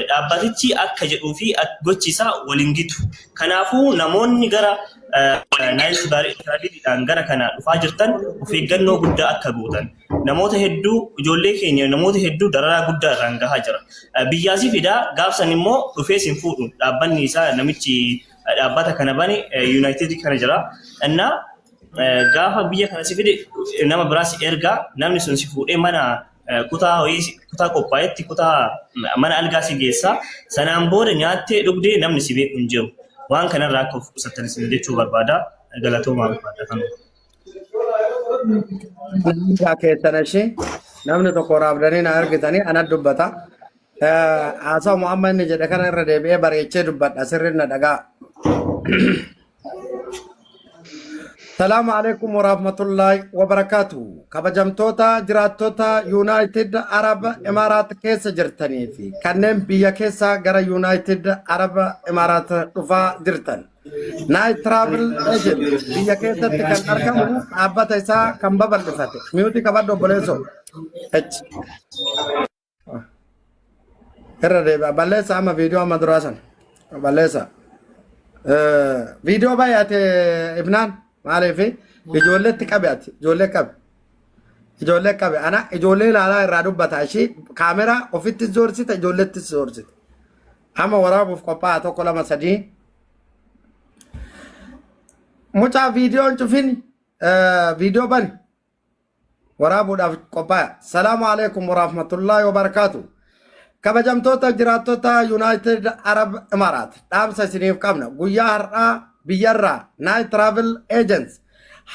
A: dhaabbatichi akka jedhuu fi gochisaa waliin gitu. Kanaafuu namoonni gara Nile Travelidhaan gara kana dhufaa jirtan of eeggannoo guddaa akka gootan. Namoota hedduu ijoollee keenya namoota hedduu dararaa guddaa irraan gahaa jira. Biyyaasii fidaa gaafsan immoo dhufee sin fuudhu dhaabbanni isaa namichi dhaabbata kana bane United kana jira. Innaa gaafa biyya kana si fide nama biraas ergaa namni sun si fuudhee mana kutaa qophaa'etti kutaa mana algaa si geessa. Sanaan booda nyaattee dhugdee namni si beeku hin jiru. Waan kanarraa akka of qusattan isin jechuu barbaada. Galatoomaa barbaada kanuma.
B: Keessan ishee namni tokko raabdanii na argitanii ana dubbata. Haasawu Muhammad inni jedhe kana irra deebi'ee bareechee dubbadha sirriin na dhagaa. Salaamu alaikum warahmatullahi wabarakatuh. Kabajamtoota jiraattoota United Arab Emiraat keessa jirtanii fi kanneen biyya keessa gara United Arab Emiraat dhufaa jirtan. Night travel agent biyya keessatti kan argamu dhaabbata isaa kan babal'ifate miyuuti qabadhu obboleessoo irra deebi'a balleessa amma viidiyoo amma duraa sana balleessa viidiyoo baay'ate ibnaan maaliif ijoolleetti qabe ati ijoollee qabe ana ijoollee ilaalaa irraa dubbata ishii kaameraa ofitti zoorsita ijoolleetti zoorsita amma waraabuuf qophaa'aa tokko lama sadii mucaa viidiyoon cufin viidiyoo bani waraabuudhaaf qophaa'aa salaamu alaikum warahmatullaahi wabarakaatu kabajamtoota jiraattota United Arab Emirates dhaamsa isiniif qabna guyyaa har'aa biyyarraa Night Travel Agents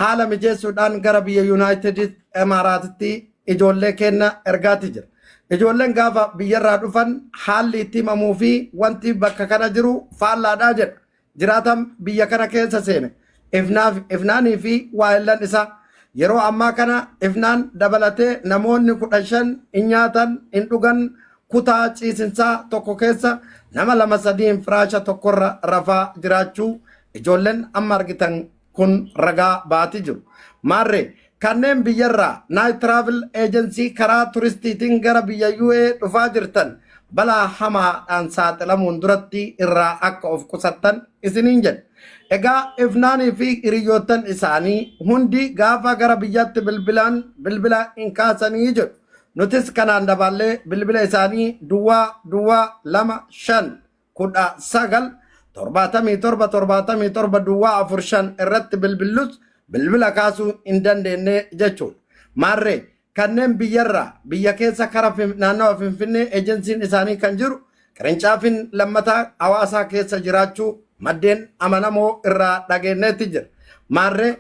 B: haala mijeessuudhaan gara biyya United Emiratetti ijoollee kenna ergaati jira ijoolleen gaafa biyyarraa dhufan haalli itti himamuu fi wanti bakka kana jiru faallaadhaa jedha jiraatan biyya kana keessa seene ifnaanii fi waa'illan isaa yeroo ammaa kana ifnaan dabalatee namoonni 15 hin nyaatan hin dhugan kutaa ciisinsaa tokko keessa nama 2-3 firaasha tokkorra rafaa jiraachuu ijoolleen amma argitan kun ragaa baati jiru maarree kanneen biyyarraa Night Travel Agency karaa turistiitiin gara biyya UAE dhufaa jirtan balaa hamaadhaan saaxilamuun duratti irraa akka of qusattan isiniin jedhe egaa ifnaanii fi hiriyoottan isaanii hundi gaafa gara biyyatti bilbila hin kaasanii jedhu nutis kanaan dabaallee bilbila isaanii duwwaa 25 duwwaa 45 irratti bilbilus bilbila kaasuu hin dandeenye jechuudha maarree kanneen biyyarraa biyya keessa kara naannawa Finfinnee ejensiin isaanii kan jiru qirincaafiin lammataa hawaasaa keessa jiraachuu maddeen amanamoo irraa dhageenyetti jira maarree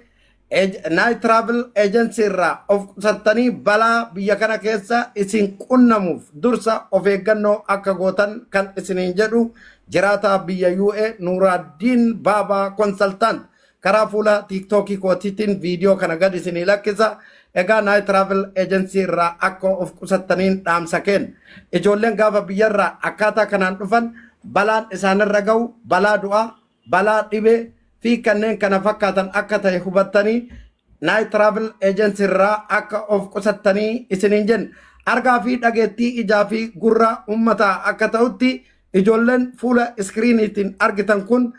B: Night Travel Agency irraa of qusattanii balaa biyya kana keessa isin qunnamuuf dursa of eeggannoo akka gootan kan isiniin jedhu jiraataa biyya UAE Nuuraaddiin Baabaa Consultant karaa fuula TikTokii kootiitiin viidiyoo kana gad isinii lakkisa egaa Night Travel Agency irraa akka of qusattaniin dhaamsa kenna ijoolleen gaafa biyyarraa akkaataa kanaan dhufan balaan isaanirra ga'u balaa du'aa balaa dhibee fi kanneen kana fakkaatan akka ta'e hubattanii Night Travel Agency irraa akka of qusattanii isiniin jenna argaa fi dhageettii ijaa fi gurra ummataa akka ta'utti ijoolleen fuula iskiriiniitiin argitan kun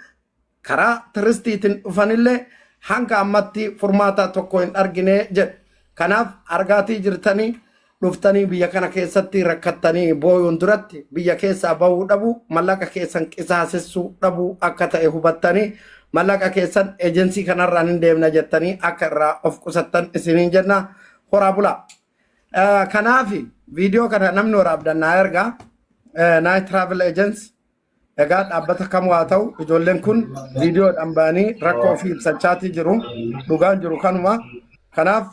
B: karaa turistiitiin dhufanillee hanga ammatti furmaata tokko hin argine jedha kanaaf argaatii jirtanii dhuftanii biyya kana keessatti rakkattanii booyuun duratti biyya keessaa bahuu dhabu mallaqa keessan qisaasessuu dhabu akka ta'e hubattanii mallaqa keessan ejensii kanarraan hin deemna jettanii akka irraa of qusattan isiniin jenna horaa bulaa kanaaf viidiyoo kana namni waraabdannaa ergaa Night Travel Agency egaa dhaabbata kamuu haa ta'u ijoolleen kun viidiyoodhaan ba'anii rakkoo ofii ibsachaatii jiru dhugaan jiru kanuma kanaaf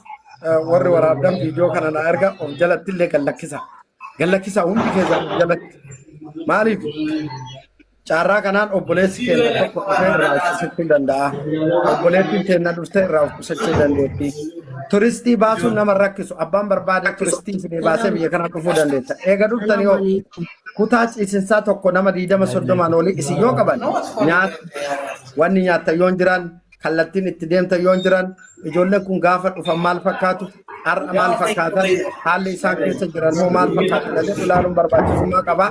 B: warri waraabdan viidiyoo kana na erga of jalatti illee gallakkisa hundi keessaa of jalatti maaliif carraa kanaan obboleessi keenya tokko dhufee irraa of qusachuu danda'a obboleettiin keenya dhuftee irraa of qusachuu dandeetti turistii baasuun nama rakkisu abbaan barbaade turistii fidee baasee biyya kana dhufuu dandeessa eega dhuftanii yoo kutaa ciisinsaa tokko nama 20-30 olii isin yoo qaban wanni nyaata yoo jiran kallattiin itti deemta yoo jiran ijoolleen kun gaafa dhufan maal fakkaatu har'a maal fakkaatan haalli isaan keessa jiran moo maal fakkaatu jedhee ilaaluun barbaachisummaa qaba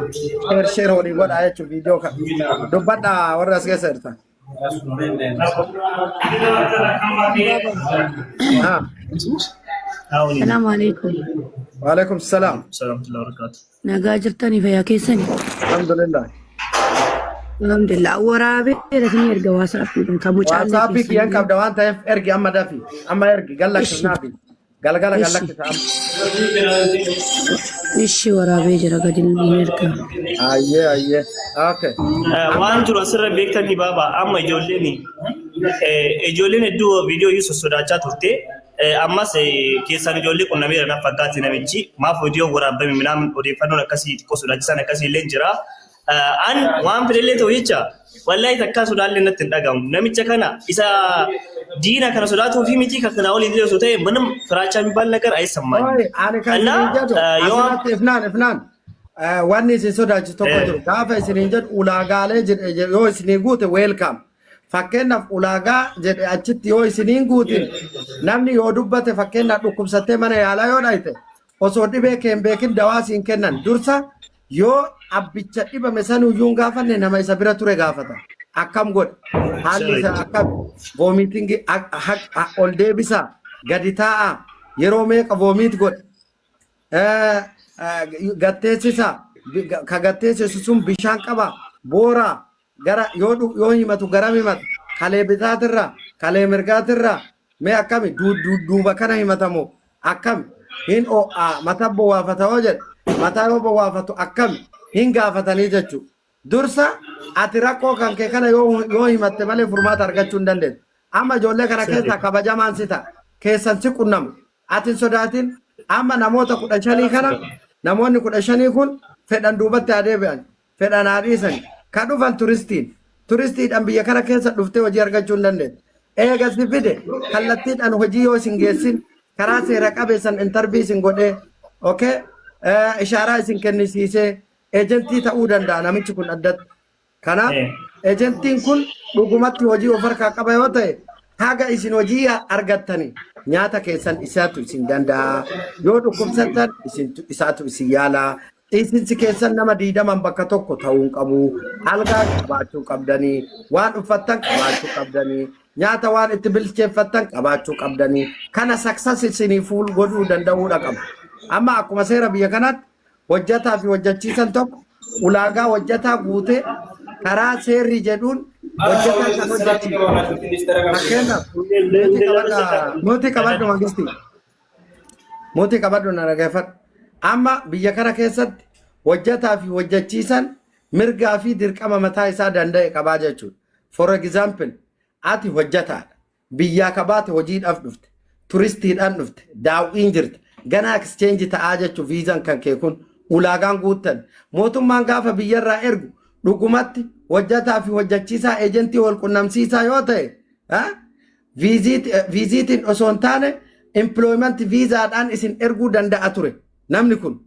B: sheer olii godhaa jechuun viidiyoo kana dubbadhaa warra as keessa jirtan.
H: السلام عليكم.
B: وعليكم السلام.
H: نجاجرتني فيا كيسني.
B: الحمد لله.
H: الحمد لله ورابي لكن يرجع واسف كابوش على
B: واسابي كيان كاب دوان تايف ارجع أما دافي أما ارجع قال لك نابي قال لك
H: إيش ورابي جرا قديم يرجع.
B: أيه أوكي.
A: وان ترى سر بيكتني بابا أما جولين دو فيديو يوسف سوداچا تورتي أما كيسان جولي كنا ميرنا فقاتي نمشي ما فيديو ورابي منام وريفانو نكاسي كوسوداچا نكاسي لينجرا an waan fedhellee ta'u jecha wallahi takka sodaallee natti hin dhagamu namicha kana isa diina kana sodaatuu fi miti kan kana waliin jiru ta'e manam firaacha mibaal nagar aysammaan
B: ifnaan wanni isin sodaachisu tokko jiru gaafa isiniin jedhu ulaagaalee yoo isinii guute weelkaam fakkeenyaaf ulaagaa jedhe achitti yoo isiniin guutin namni yoo dubbate fakkeenyaaf dhukkubsattee mana yaalaa yoo dhayte osoo dhibee kee hin beekin dawaa siin kennan dursa yoo abbicha dhibame sanuyyuu hin gaafanne nama isa bira ture gaafata. Akkam godha haalli isa akkam voomiitingi ol deebisa gadi taa'a yeroo meeqa voomiit godha gatteessisa ka gatteessisu sun bishaan qaba boora gara yoo himatu garam himatu kalee bitaatirra kalee mirgaatirra mee akkami duuba kana himatamu akkami hin mataa bowwaafata hoo jedhe mataa yoo bowwaafatu akkami hin gaafatanii jechuudha. Dursa ati rakkoo kan kee kana yoo himatte malee furmaata argachuu hin dandeessu. Amma ijoollee kana keessa kabajamaan sita keessan si qunnamu ati hin sodaatin amma namoota 15 kana namoonni 15 kun fedhan duubatti adeebi'an fedhan haadhiisan ka dhufan turistiidhaan biyya kana keessa dhuftee hojii argachuu hin dandeessu. Eega si fide kallattiidhaan hojii yoo isin geessin karaa seera qabeessan intarbii isin godhee ishaaraa isin kennisiisee ejentii ta'uu danda'a namichi kun addatti. Kanaaf ejentiin kun dhugumatti hojii of harkaa qaba yoo ta'e haga isin hojii argattanii nyaata keessan isaatu isin danda'a. Yoo dhukkubsattan isaatu isin yaala. Isinsi keessan nama 20 bakka tokko ta'uu qabu. Algaa qabaachuu qabdanii, waan uffattan qabaachuu qabdanii, nyaata waan itti bilcheeffattan qabaachuu qabdanii. Kana saksas isinii fuul godhuu danda'uudha qabu. Amma akkuma seera biyya kanaatti hojjataa fi hojjachiisan tokko ulaagaa hojjataa guutee karaa seerri jedhuun hojjataa kan hojjachiisu. Fakkeenyaaf mootii qabadhu mangisti. Mootii qabadhu na dhaggeeffadhu. Amma biyya kana keessatti hojjataa fi hojjachiisan mirgaa fi dirqama mataa isaa danda'e qabaa jechuudha. For example, ati hojjataadha. Biyyaa kabaate hojiidhaaf dhufte, turistiidhaan dhufte, daawwiin jirte, ganaa exchange ta'aa jechuun viizaan kan kee kun ulaagaan guuttan. Mootummaan gaafa biyyarraa ergu dhugumatti hojjataa fi hojjachiisaa ejentii wal qunnamsiisaa yoo ta'e viiziitiin osoo hin taane employment viizaadhaan isin erguu danda'a ture. Namni kun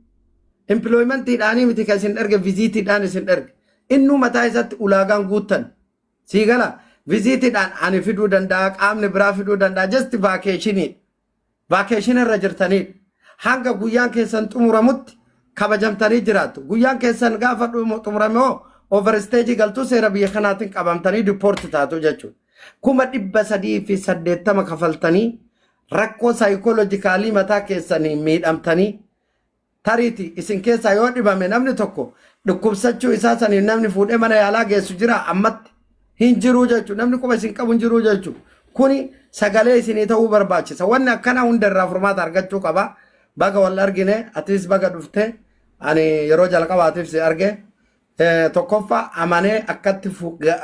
B: employmentiidhaanii miti kan isin erge viziitiidhaan isin erge. Innuu mataa isaatti ulaagaan guuttan. Sii gala viziitiidhaan ani fiduu danda'a qaamni biraa fiduu danda'a just vaakeeshiniidha. Vaakeeshinii irra jirtaniidha. Hanga guyyaan keessan xumuramutti kabajamtanii jiraattu. Guyyaan keessan gaafa xumuramoo overstage galtuu seera biyya kanaatiin qabamtanii dipoorti taatu jechuudha. 380 kafaltanii rakkoo saayikoolojikaalii mataa keessanii miidhamtanii tariiti isin keessaa yoo dhibame namni tokko dhukkubsachuu isaa saniin namni fuudhee mana yaalaa geessu jira ammatti hin jiru jechuudha. Namni quba isin qabu hin jiru jechuudha. Kuni sagalee isinii ta'uu barbaachisa. Wanni akkana hundarraa furmaata argachuu qaba. Baga wal argine atis baga dhufte ani yeroo jalqabaatiif si arge tokkoffaa amanee akkatti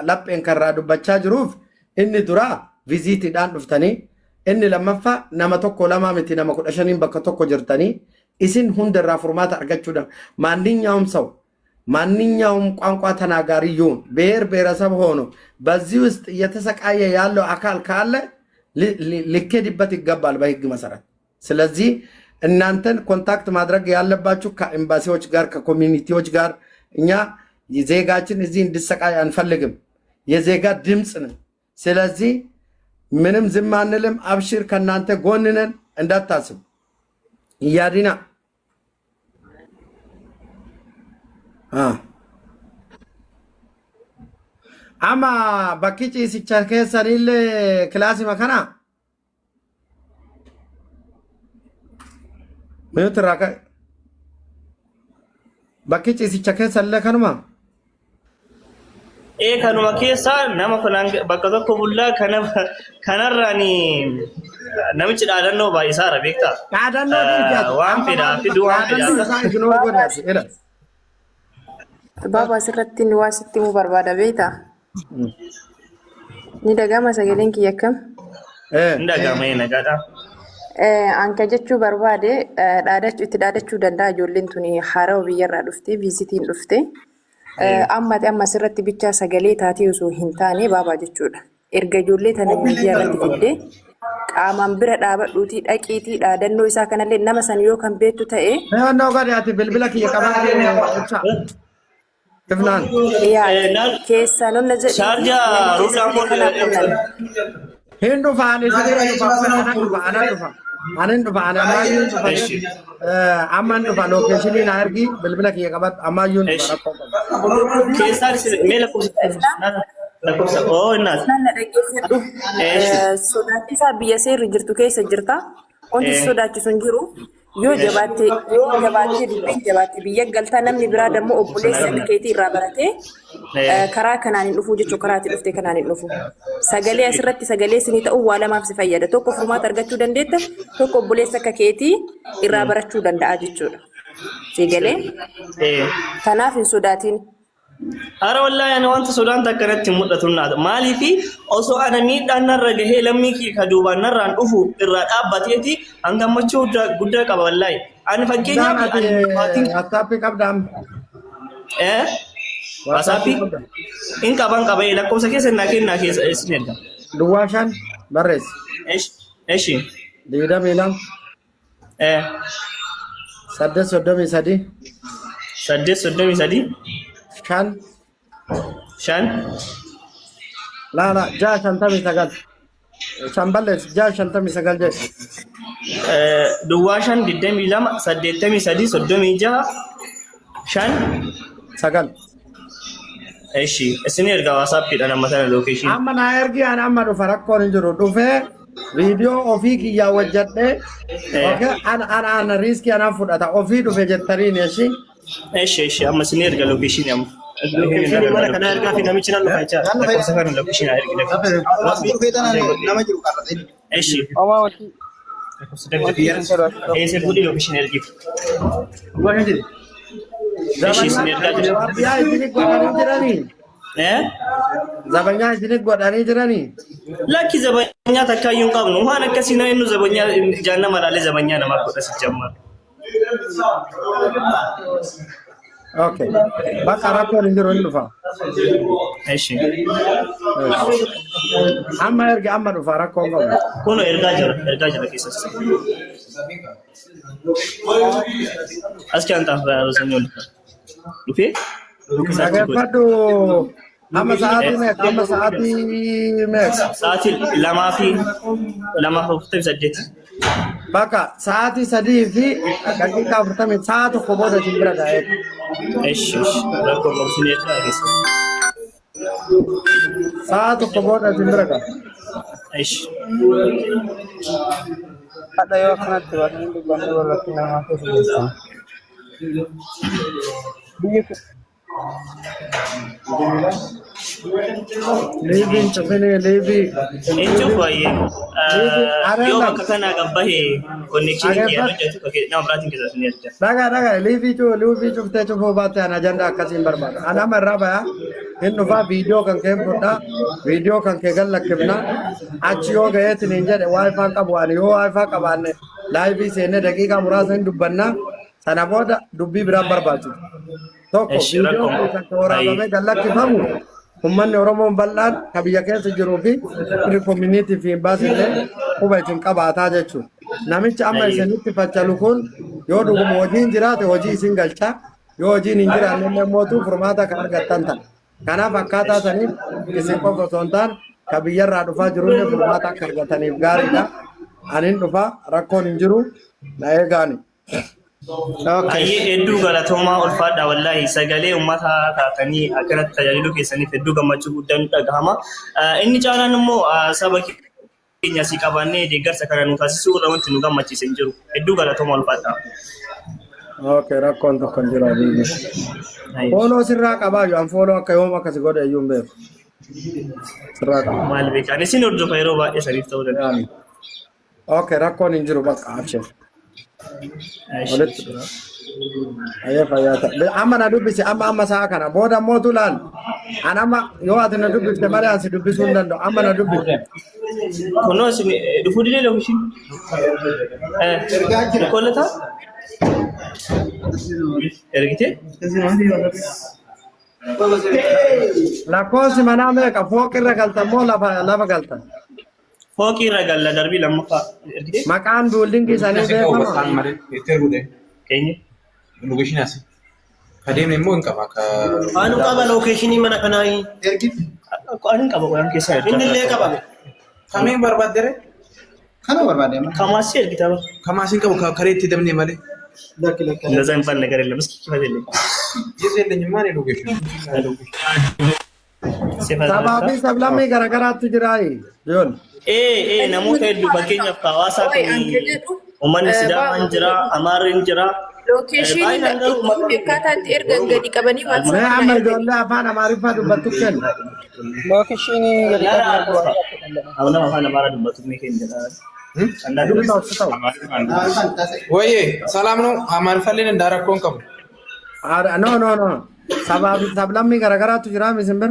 B: lapheen karraa dubbachaa jiruuf inni dura viziitiidhaan dhuftanii inni lammaffaa nama tokko lama miti nama 15 bakka tokko jirtanii isin hundarraa furmaata argachuudha. ማንኛውም ቋንቋ ተናጋሪ ይሁን ብሔር ብሔረሰብ ሆኖ በዚህ ውስጥ እየተሰቃየ ያለው አካል ካለ ሊኬድበት ይገባል በህግ መሰረት። ስለዚህ እናንተን ኮንታክት ማድረግ ያለባችሁ ከኤምባሲዎች ጋር ከኮሚኒቲዎች ጋር እኛ ዜጋችን እዚህ እንዲሰቃይ አንፈልግም። የዜጋ ድምጽ ነን። ስለዚህ ምንም ዝም አንልም። አብሽር ከናንተ ጎን ነን እንዳታስቡ። ያዲና ama bakki ciisicha keessanillee kilaasima kana minuuti irraa ka'e bakki ciisicha keessanillee kanuma
A: kanuma keessa nama bakka tokko bullaa kanarraani namichi dhaadannoo baay'isaara beektaa
B: dhaadannoo
A: waan fedhaa fiduu waan fedhaa
J: Baba asirratti ni waa sitti mu barbaada beektaa? Ni dhagama sagaleen kiyya akkam?
A: Ni dhagama nagaadha.
J: Anka jechuu barbaade itti dhaadachuu danda'a ijoolleen tuni haaraa biyyarraa dhuftee viizitiin dhuftee amma asirratti bichaa sagalee taatee osoo hin taane baabaa jechuudha. Erga ijoollee tana miidiyaarratti fiddee qaamaan bira dhaabadhuutii dhaqiitii dhaadannoo isaa kanallee nama san yoo kan beektu ta'e.
B: Naannoo gadi ati bilbila kiyya qabaa Ifnaan.
J: Keessaa nonna jedhu.
A: Sharjah Rudam
B: Hindu fa'aan isinirra dhufa ana dhufa. Anin dhufa ana ammayyuun dhufa. Amman dhufa lookeeshinii na ergi bilbila kiyya qabat ammayyuun dhufa rakkoo qabu.
A: Keessaan isin meela lakkoofsa oo innaas.
J: Nana dhaggeeffadhu. Sodaachisaa biyya seerri jirtu keessa jirta. Wanti sodaachisu hin jiru. Yoo jabaattee dubbiin jabaattee biyya galtaa namni biraa dammoo obboleessa keetii irraa baratee karaa kanaan hin dhufuu jechuun karaa itti dhuftee kanaan hin dhufu. Sagalee asirratti sagalee isinii ta'uu waa lamaaf si fayyada. Tokko furmaata argachuu dandeetta, tokko obboleessa akka keetii irraa barachuu danda'a jechuudha. Sagalee. Kanaaf hin sodaatin.
A: Ara wallahi ani wanta sodaan takkanatti mudhatu naata. Maaliifi osoo ana miidhaan narra gahee lammii kee ka duubaan narraan dhufu irraa dhaabbateeti hangammachuu guddaa qaba wallahi. Ani fakkeenyaaf
B: WhatsApp qabdaam.
A: WhatsApp in qaban qabee lakkoofsa keessa naa kennaa keessa isin erga.
B: Duwwaa shan barreessi.
A: Eshi.
B: Diida miilam. Saddeet soddomii sadii. Shan. La jaha shantamii sagal. Shan balleessi jaha shantamii sagal jedhe.
A: Duwwaa shan 22 83 36 shan
B: sagal.
A: Eshi isin erga WhatsAppidhaan amma sana location.
B: Amma na ergi an amma dhufa rakkoon hin jiru dhufee viidiyoo ofii kiyyaa wajjadhee ana riiskii anaan fudhata ofii dhufe jettaniin eshi.
A: Eshi amma isin erga location amma. Location mana kana erga fi namichi nan dhufa jecha. Lakkoofsa kana location erga.
F: Rabbi dhufee tanaan nama jiru qarrate.
A: Eshi. Ese budi location ergi.
B: Zabanya isinit godhanii jiranii. Zabanya isinit godhanii jiranii.
A: Lakki zabanya takkaayyuu hin qabnu. Waan akkasii nama inni zabanya jaanna malaalee zabanya namaaf godha si jammar.
B: Okay. Bakka rakkoon hin jiru hin dhufa.
A: Eshi.
B: Amma erga amma dhufa rakkoon qabu.
A: Kuno ergaa jira keessas. Askan taaf rozanyol. Dhufee?
B: Dhaggeeffadhu amma sa'aatii meeqa? Amma sa'aatii meeqa?
A: Sa'aatii 2:48.
B: Bakka sa'aatii 3 fi daqiiqaa 40 sa'a tokko booda isin bira ga'ee.
A: Eshi. Rakkoo qabsiin ergaa keessa.
B: Sa'a tokko booda isin bira ga'a.
A: Eshi.
E: Ada yoo akkanatti waan inni dubbanne warratti namaa keessa
B: Leaving chufene leaving.
A: Enjo baay'ee. Yoo bakka kana gabbahe connection kiyya hojjetu nama biraatiin keessa isin erga.
B: Dhagaa leaving cuftee cufuu baatte ana ajanda akkasiin barbaada. Ana marraa baya hin dhufaa viidiyoo kan kee fudhaa viidiyoo kan kee gallakkifna achi yoo ga'eetiin hin jedhe waayifaa qabu ani yoo waayifaa qabaanne laayivii seennee daqiiqaa muraasa hin dubbanna sana booda dubbii biraan barbaachisu. Tokko viidiyoo kan waraabamee gallakkifamu ummanni Oromoon bal'aan ka biyya keessa jiruu fi community fi baasitee quba isin qabaataa jechuudha. Namichi amma isinitti faccalu kun yoo dhuguma hojiin jiraate hojii isin galcha yoo hojiin hin jiraanne immoo furmaata kan argattan ta'a. Kanaaf akkaataa saniif isin qofa osoo hin taane ka biyyarraa dhufaa jirullee furmaata akka argataniif gaariidha. Anin dhufaa rakkoon hin jiru na eegaani.
A: Ayyee hedduu galatoomaa ulfaadha wallahi sagalee uummata taatanii akkanatti tajaajiluu keessaniif hedduu gammachuu guddaan dhagahama. Inni caalaan immoo saba keenya si qabannee deeggarsa kana nu taasisuu irra wanti nu gammachiise hin jiru. Hedduu galatoomaa ulfaadha.
B: Okay, rakkoon tokko hin jiru abiyyi. Fooloo sirraa qabaa yoo an fooloo akka yoom akkasi godhe iyyuu hin beeku. Sirraa qaba.
A: Maal beekan isin hordofa yeroo baay'ee saniif ta'uu danda'a.
B: Okay, rakkoon hin jiru bakka abshir. Ayyee fayyaa ta'a. Amma na dubbisi amma sa'a kana booda mootu laal. An amma yoo ati na dubbifte malee ansi dubbisuu hin danda'u. Amma na dubbifte.
A: Kunoo isin dhufuu didee loomishin. Kollataa? Ergite?
B: Lakkoofsi manaa meeqa? Fooqirra galtan moo lafa galtan?
A: Fooqirra galla darbii lammaffaa ergite?
B: Maqaan biildingii isaanii beekama?
I: Itti ergude.
A: Keenye?
I: Location asi. Adeemne immoo hin qaba ka
F: Anu qaba lokeeshinii mana kanaa ergi
A: Anin qaba waan keessa
F: inni illee qaba.
I: Kameen barbaadere?
B: Kana barbaade
A: Kamaasi ergita ba.
I: Kamaasin qabu kareetti dabne malee.
A: እንደዛ እንኳን ነገር የለም እስኪ ፈደልኝ
I: የለኝም ማን ሎኬሽን
B: sababi sablamme garagaraatti jirai jon
A: namoota hedduu fakkeenyaaf hawaasaa fi uummanni sidaamaan jira amaarin jira
J: Lokeeshinii akkataatti erga gadi qabanii waan
B: me amma ijoollee afaan amaariffaa dubbattu kennu
C: Lokeeshinii gadi
A: Abuna afaan amaaraa dubbatu mee keenya
I: Oye, salam no, amar falin ndara kon kam.
B: no sababi sablamme garagaraatti jira misimber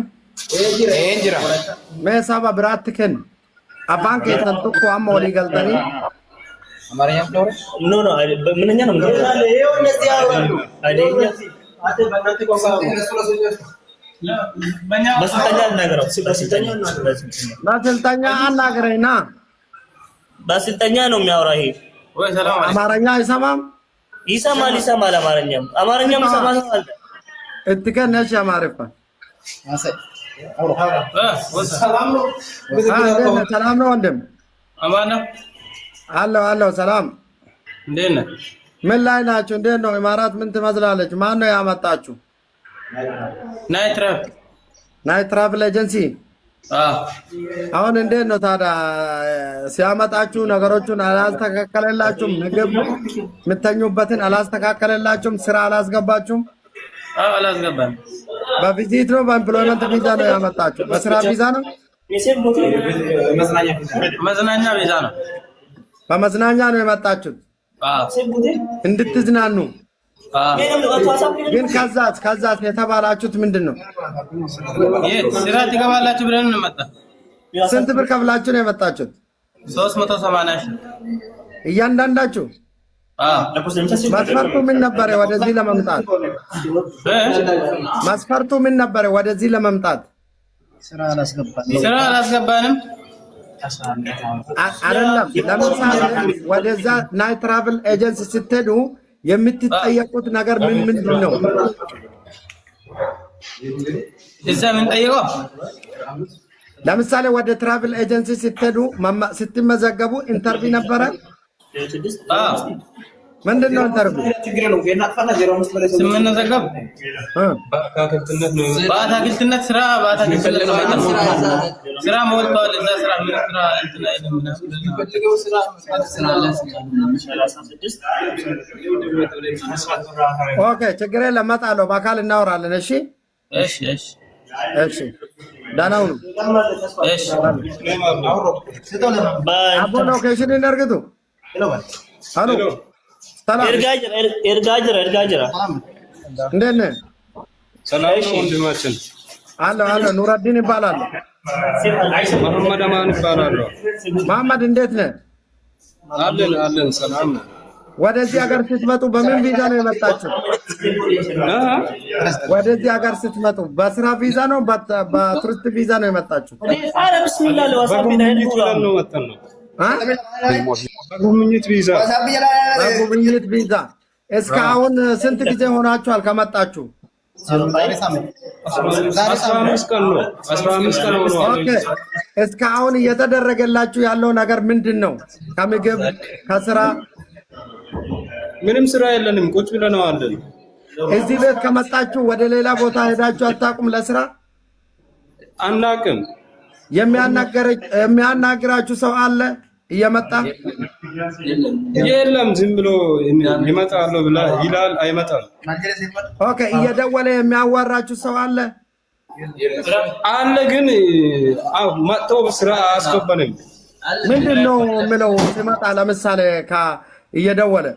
I: Jira.
B: me saba biraatti kennu afaan keessan tokko amma walii galtanii
I: Amarnya flore?
A: no ምንኛ ነው
F: ይሄው እነዚህ ያወራሉ
A: አይደኛ
F: አተ በእናንተ ቋንቋ
A: በስንተኛ እናገረው በስንተኛ
B: በስልጠኛ አናግረኝና
A: በስንተኛ ነው የሚያወራ ይሄ
I: Oye, salam.
B: አማርኛ አይሰማም
A: ይሰማል አማርኛም ይሰማል
B: እትከነሽ አማርፋ
I: Salam no.
B: ሰላም ነው ወንድም
E: አማና
B: አለው ሰላም
E: እንዴት ነህ?
B: ምን ላይ ናችሁ? እንዴት ነው ኢማራት ምን ትመስላለች? ማን ነው ያመጣችሁ? ናይት ትራቭል ኤጀንሲ አሁን እንዴት ነው ታዲያ ሲያመጣችሁ ነገሮቹን አላስተካከለላችሁም? ምግብ የምተኙበትን አላስተካከለላችሁም? ስራ አላስገባችሁም?
E: አላስገባን።
B: በቪዚት ነው በኤምፕሎይመንት ቪዛ ነው ያመጣችሁ? በስራ ቪዛ ነው?
E: መዝናኛ ቪዛ ነው።
B: በመዝናኛ ነው የመጣችሁት እንድትዝናኑ። ግን ከዛት የተባላችሁት ምንድነው?
E: ስራ ትገባላችሁ ብለን ነው መጣ።
B: ስንት ብር ከፍላችሁ ነው የመጣችሁት?
E: 380 ሺህ
B: እያንዳንዳችሁ? መስፈርቱ ምን ነበር ወደዚህ ለመምጣት? መስፈርቱ ምን ነበር ወደዚህ ለመምጣት?
F: ስራ አላስገባንም
B: አይደለም። ለምሳሌ ወደዛ ናይት ትራቭል ኤጀንሲ ስትሄዱ የምትጠየቁት ነገር ምንድን ነው?
E: እዛ ምን ጠይቀው?
B: ለምሳሌ ወደ ትራቭል ኤጀንሲ ስትሄዱ ስትመዘገቡ ኢንተርቪው ነበረ? ምንድን ነው ኢንተርቪው?
E: ስንመዘገብ በአትክልትነት ስራ ስራ ሞልቷል። እዛ ስራ ምን ስራ እንትን አይደለም
B: ኦኬ ችግር የለም እመጣለሁ። በአካል እናወራለን። እሺ ደህና ሁኑ። አቦ ሎኬሽን እርግጡ። አሎ ሰላም
A: ኤርጋ ጅራ
B: እንዴት ነህ?
D: ሰላም ነው ወንድማችን።
B: አለሁ ኑረዲን ይባላል።
D: መሐመድ አማን ይባላል።
B: መሐመድ እንዴት ነህ?
D: አለን ሰላም ነው።
B: ወደዚህ ሀገር ስትመጡ በምን ቪዛ ነው የመጣችሁ? ወደዚህ ሀገር ስትመጡ በስራ ቪዛ ነው በቱሪስት ቪዛ ነው የመጣችሁ?
A: አረ ብስሚላህ ለዋሳብ
D: ነው መጣን ነው በጉብኝት ቪዛ።
B: እስካሁን ስንት ጊዜ ሆናችኋል ከመጣችሁ?
D: 15 ቀን ነው። 15 ቀን ሆኗል።
B: ኦኬ እስካሁን እየተደረገላችሁ ያለው ነገር ምንድን ነው? ከምግብ ከስራ?
D: ምንም ስራ የለንም፣ ቁጭ ብለን አለን።
B: እዚህ ቤት ከመጣችሁ ወደ ሌላ ቦታ ሄዳችሁ አታውቁም? ለስራ
D: አናውቅም።
B: የሚያናግራችሁ ሰው አለ እየመጣ?
D: የለም፣ ዝም ብሎ ይመጣሉ ብላ ይላል፣ አይመጣም።
B: ኦኬ እየደወለ የሚያዋራችሁ ሰው አለ?
D: አለ ግን መጥቶ ስራ አያስገባንም።
B: ምንድን ነው የምለው ሲመጣ ለምሳሌ እየደወለ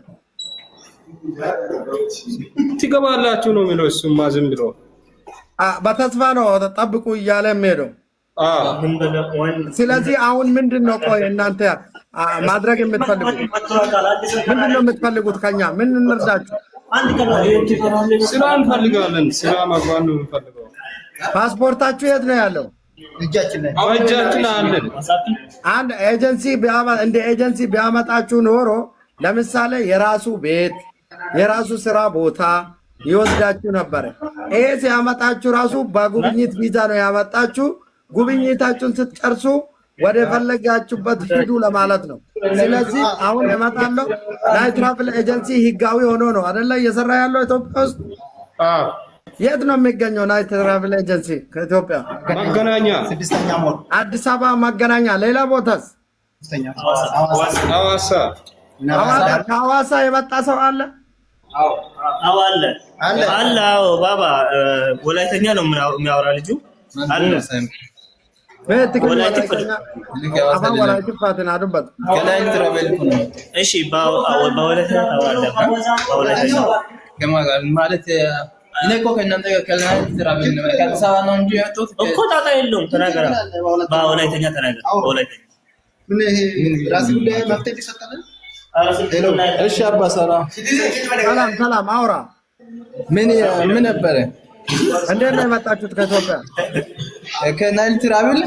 D: ትገባላችሁ ነው የሚለው። እሱማ ዝም ብሎ
B: በተስፋ ነው ጠብቁ እያለ የሚሄደው። ስለዚህ አሁን ምንድን ነው ቆይ እናንተ ማድረግ የምትፈልጉት? ምንድን ነው የምትፈልጉት ከኛ? ምን እንርዳችሁ?
D: ስራ እንፈልጋለን። ስራ መግባት ነው የምንፈልገው።
B: ፓስፖርታችሁ የት ነው ያለው?
D: እጃችን አለን።
B: አንድ ኤጀንሲ እንደ ኤጀንሲ ቢያመጣችሁ ኖሮ ለምሳሌ የራሱ ቤት፣ የራሱ ስራ ቦታ፣ ይወስዳችሁ ነበር። ይሄ ሲያመጣችሁ ራሱ በጉብኝት ቪዛ ነው ያመጣችሁ። ጉብኝታችሁን ስትጨርሱ ወደ ፈለጋችሁበት ሂዱ ለማለት ነው። ስለዚህ አሁን እመጣለሁ። ናይት ትራቭል ኤጀንሲ ህጋዊ ሆኖ ነው አይደለ እየሰራ ያለው ኢትዮጵያ ውስጥ? የት ነው የሚገኘው ናይት ትራቭል ኤጀንሲ? ከኢትዮጵያ
D: መገናኛ
B: አዲስ አበባ መገናኛ። ሌላ ቦታስ?
D: ሐዋሳ
B: ከሐዋሳ የመጣ ሰው አለ?
A: አዎ አለ አለ። አዎ ባባ ወላይተኛ ነው የሚያወራ ልጁ አለ። እሺ በወላይተኛ
I: ማለት እኔ እኮ ከእናንተ ከናይት ትራቭል ነው ከአዲስ አበባ ነው እንጂ የመጡት
A: እኮ ጣጣ የለውም። ተናገራ በወላይተኛ ተናገር። በወላይተኛ
I: ምን ራስ ጉዳይ መፍትሄ ይሰጣል። እሺ አባ ሰላም
B: ሰላም አውራ።
I: ምን ነበረ?
B: እንዴት ነው የመጣችሁት ከኢትዮጵያ?
I: ከናይት ትራቭል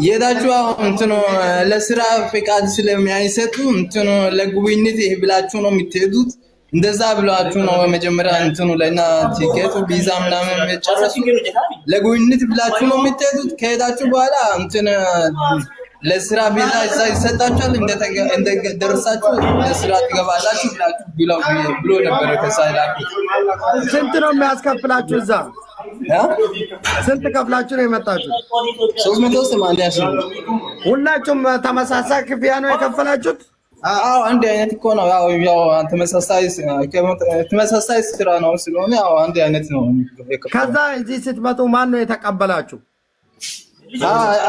I: የዳችሁ እንትኑ ለስራ ፍቃድ ስለሚያይሰጡ እንትኑ ለጉብኝት ብላችሁ ነው የምትሄዱት። እንደዛ ብላችሁ ነው መጀመሪያ እንትኑ ለና ቲኬቱ ቪዛ ምናምን የጨረሱ ለጉብኝት ብላችሁ ነው የምትሄዱት። ከሄዳችሁ በኋላ እንትን ለስራ ቪዛ እዛ ይሰጣችኋል። እንደ ደረሳችሁ ለስራ ትገባላችሁ ብሎ ነበር። ከሳይላክ
B: ስንት ነው የሚያስከፍላችሁ እዛ? ስንት ከፍላችሁ ነው የመጣችሁት?
I: 380 ሺህ።
B: ሁላችሁም ተመሳሳይ ክፍያ ነው የከፈላችሁት?
I: አዎ አንድ አይነት እኮ ነው። ያው ተመሳሳይ ስራ ነው ስለሆነ ያው አንድ አይነት ነው።
B: ከዛ እዚህ ስትመጡ ማን ነው የተቀበላችሁ?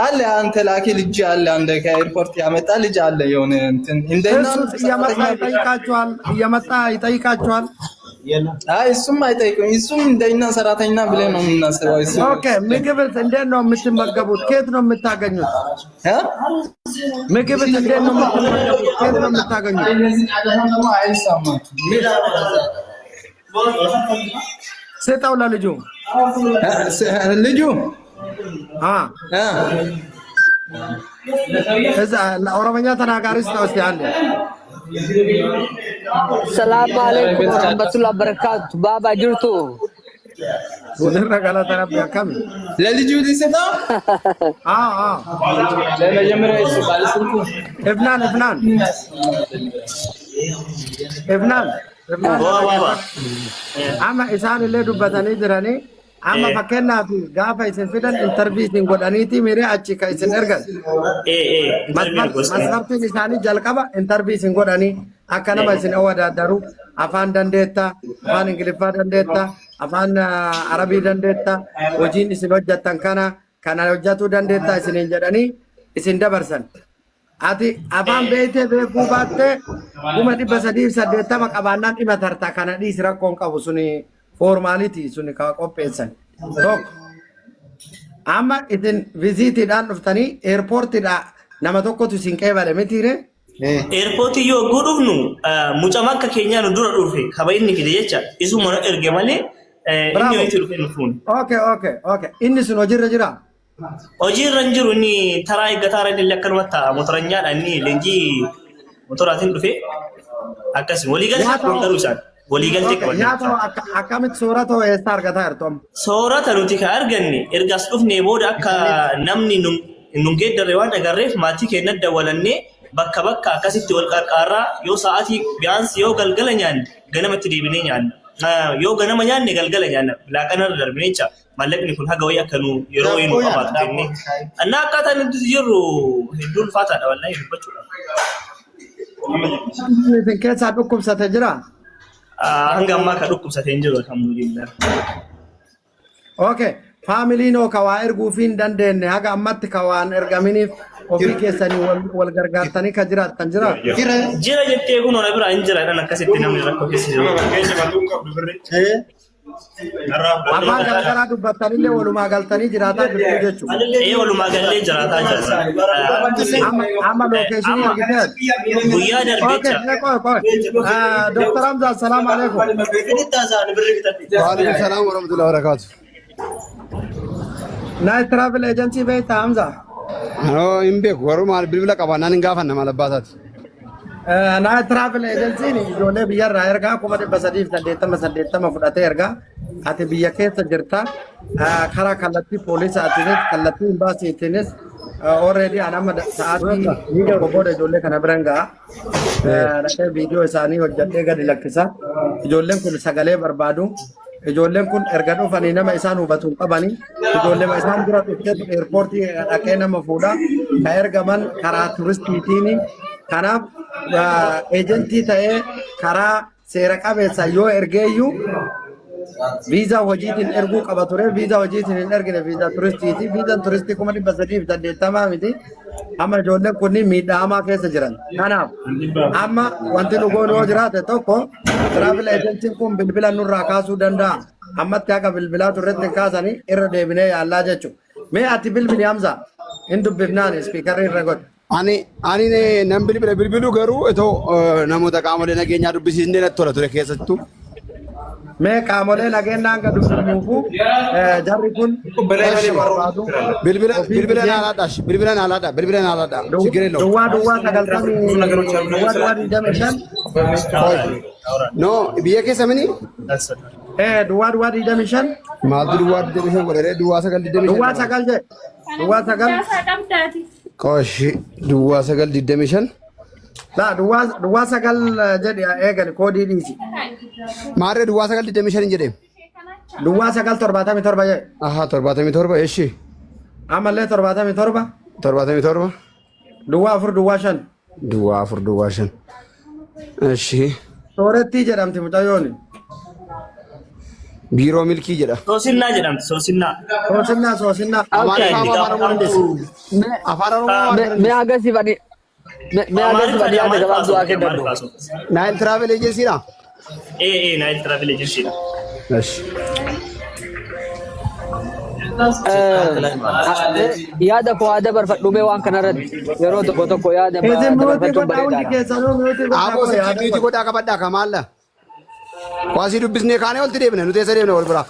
I: አለ አንተ ላኪ ልጅ አለ። አንደ ከኤርፖርት ያመጣ ልጅ አለ። የሆነ እንትን እንደና
B: እየመጣ ይጠይቃችኋል።
I: አይ እሱም አይጠይቁኝ። እሱም እንደና ሰራተኛ ብለን ነው የምናስበው። እሱ
B: ኦኬ። ምግብ እንዴት ነው የምትመገቡት? ከየት ነው የምታገኙት? ምግብ እንዴት ነው የምትመገቡት? ከየት ነው የምታገኙት? ስጠው ለልጁ እዛ ለኦሮምኛ ተናጋሪ ስጠው እስቲ አለ።
K: ሰላም አለይኩም ወራህመቱላሂ ወበረካቱ። ባባ ጅርቱ
B: ወደረጋላ ተረቢያ ካም
I: ለልጁ ሊሰጣው ለመጀመሪያ እሱ ባለስልኩ
B: ኢብናን አማ ኢሳን ለዱበታኒ ድራኒ amma fakkeenyaaf gaafa isin fidan interviitiin godhaniiti miree achi ka isin ergan masartiin isaanii jalqaba interviitiin godhanii akka nama isin awwadaadaru afaan dandeetta, afaan ingiliffaa dandeetta, afaan arabii dandeetta, hojiin isin hojjettan kana hojjetuu dandeetta isiniin jedhanii isin dabarsan. Ati afaan beekte beekuu baatte 380 qabaannaan dhima tartaa kana dhiisi rakkoon qabu suni formality suni ka qopheessan tokko amma isin visitiidhaan dhuftanii eerpoortiidha nama tokkotu isin qeebale mitiire
A: eerpoortii yoo godhufnu mucama akka keenyaan dura dhufe kaba inni fide jecha isuma erge malee inni itti dhufe nufuun
B: okay inni sun hojiirra jira
A: jiru inni taraa eeggataara illee akkanumatti motoranyaadha inni leenjii motoraatiin dhufe akkasii waliigalatti garuu isaan waliigaltee qaban.
B: Nyaata akkamitti soorata eessa argataa jirtom?
A: Soorata nuti kan arganne ergaas dhufnee booda akka namni nun geeddarre waan agarreef maatii keenya dawwalannee bakka akkasitti wal qarqaarraa yoo sa'aatii biyyaansi yoo galgala nyaanne ganamatti deebinee nyaanna. Yoo ganama nyaanne galgala nyaanna laaqanarra darbinee jecha mallaqni kun haga wayii akka nu yeroo wayii nu qabaatu jennee. Annaa akkaataa nuti jirru hedduu ulfaataadha wallaahi dubbachuudhaaf.
B: Isin keessaa dhukkubsate jira?
A: Hanga ammaa kan dhukkubsatee hin jiru alhamdulillah.
B: Okay, faamiliin oo kawaa erguuf hin dandeenye haga ammatti kawaan ergaminiif ofii keessanii wal gargaartanii ka jiraattan jira?
A: Jira jettee kun ona bira hin jira dhan akkasitti namni rakkoo keessa jiru.
B: Afaan garagaraa dubbattanillee walumaa galtanii jiraataa jirtu jechuudha.
A: Walumaa gallee jiraataa jirra.
B: Amma lookeeshinii argiteet?
A: Guyyaa darbeecha.
B: Dr. Hamza, assalaamu alaikum.
L: Waalaikum salaam warahmatullahi wabarakatuh.
B: Night Travel Agency beektaa Hamza?
L: Hin beeku garuu maal bilbila qaba naan hin gaafanne maal abbaasaati.
B: naa travel agency'n ijoollee biyyarraa ergaa 380 fudhatee ergaa ati biyya keessa jirta karaa kallattii poolisaatiinis kallattii imbaasiitiinis already anama sa'aatii tokko booda ijoollee kana biran ga'a dhaqee viidiyoo isaanii hojjadhee gadi lakkisa ijoolleen kun sagalee barbaadu ijoolleen kun erga dhufanii nama isaan hubatu hin qabanii ijoollee isaan dura dhuftee eerpoortii dhaqee nama fuudha ka ergaman karaa turistiitiin kanaaf ejentii ta'ee karaa seera qabeessa yoo ergeeyyuu viizaa hojiitiin erguu qaba ture viizaa hojiitiin hin ergine viizaa turistiiti viizaan turistii 380 miti amma ijoolleen kunniin miidhamaa keessa jiran kanaaf amma wanti nu goonu yoo jiraate tokko travel agentiin kun bilbila nurraa kaasuu danda'a ammatti akka bilbilaa turretti kaasanii irra deebinee yaallaa jechuudha mee ati bilbili hamza hin dubbifnaan ispiikarri irra godhe.
L: Ani nan bilbilu garuu itoo namoota qaamolee nageenyaa dubbisiisnee natti tola ture keessattuu.
B: Mee qaamolee nageenyaa hanga dubbifamuufu jarri kun
L: bilbila naalaadha.
B: Duwwaa 95.
L: No biyya keessa mini?
B: Duwwaa 25.
L: Maaltu duwwaa 25 godhee duwwaa 9
B: Duwwaa 9 jedhe. Duwwaa 9.
L: Koshi duwwaa 925.
B: La duwwaa 9 jedhe eegan koodii dhiisi.
L: Maarree duwwaa 925 jedhe.
B: Duwwaa 977 jedhe.
L: Aha 77 eeshi.
B: Amallee 77.
L: 77.
B: Duwwaa 4 duwwaa 5.
L: Duwwaa 4 duwwaa 5. Eeshi.
B: Soorettii jedhamti mucayyooni.
L: Biiroo milkii jedha.
A: Soosinnaa jedhamti soosinnaa.
B: Soosinnaa.
L: Afaan Oromoo.
K: Me agarsiifani. Me agarsiifani yaada gabaabduu haa kennan.
L: Nile Travel Agency dha?
A: Nile Travel Agency dha.
L: Eeshi.
K: Yaada koo haa dabarfadhu mee waan kanarratti yeroo tokko yaada dabarfachuun bareedaadha.
L: Aaboo sikiitii godhaa qabadhaa kamaalla. Waasii dubbisnee kaanee walitti deebine nuti eessa deemne wal biraa.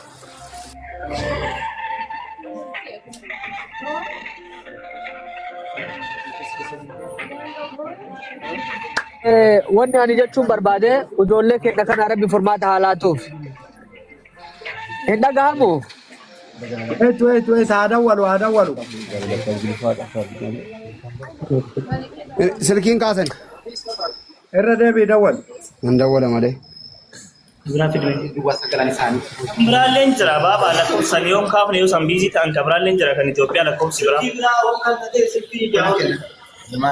K: Wanni ani jechuun barbaade ijoollee keenya kana rabbi furmaata haa laatuuf. Hin dhagahamu?
B: haa dawwalu.
L: Silkiin kaasan.
B: Irra deebii dawwal.
L: Hin dawwala malee.
A: Biraalleen jira baabaa lakkoofsa yoon kaafne yoo san biizii ta'an ka biraalleen jira kan Itoophiyaa lakkoofsi biraa.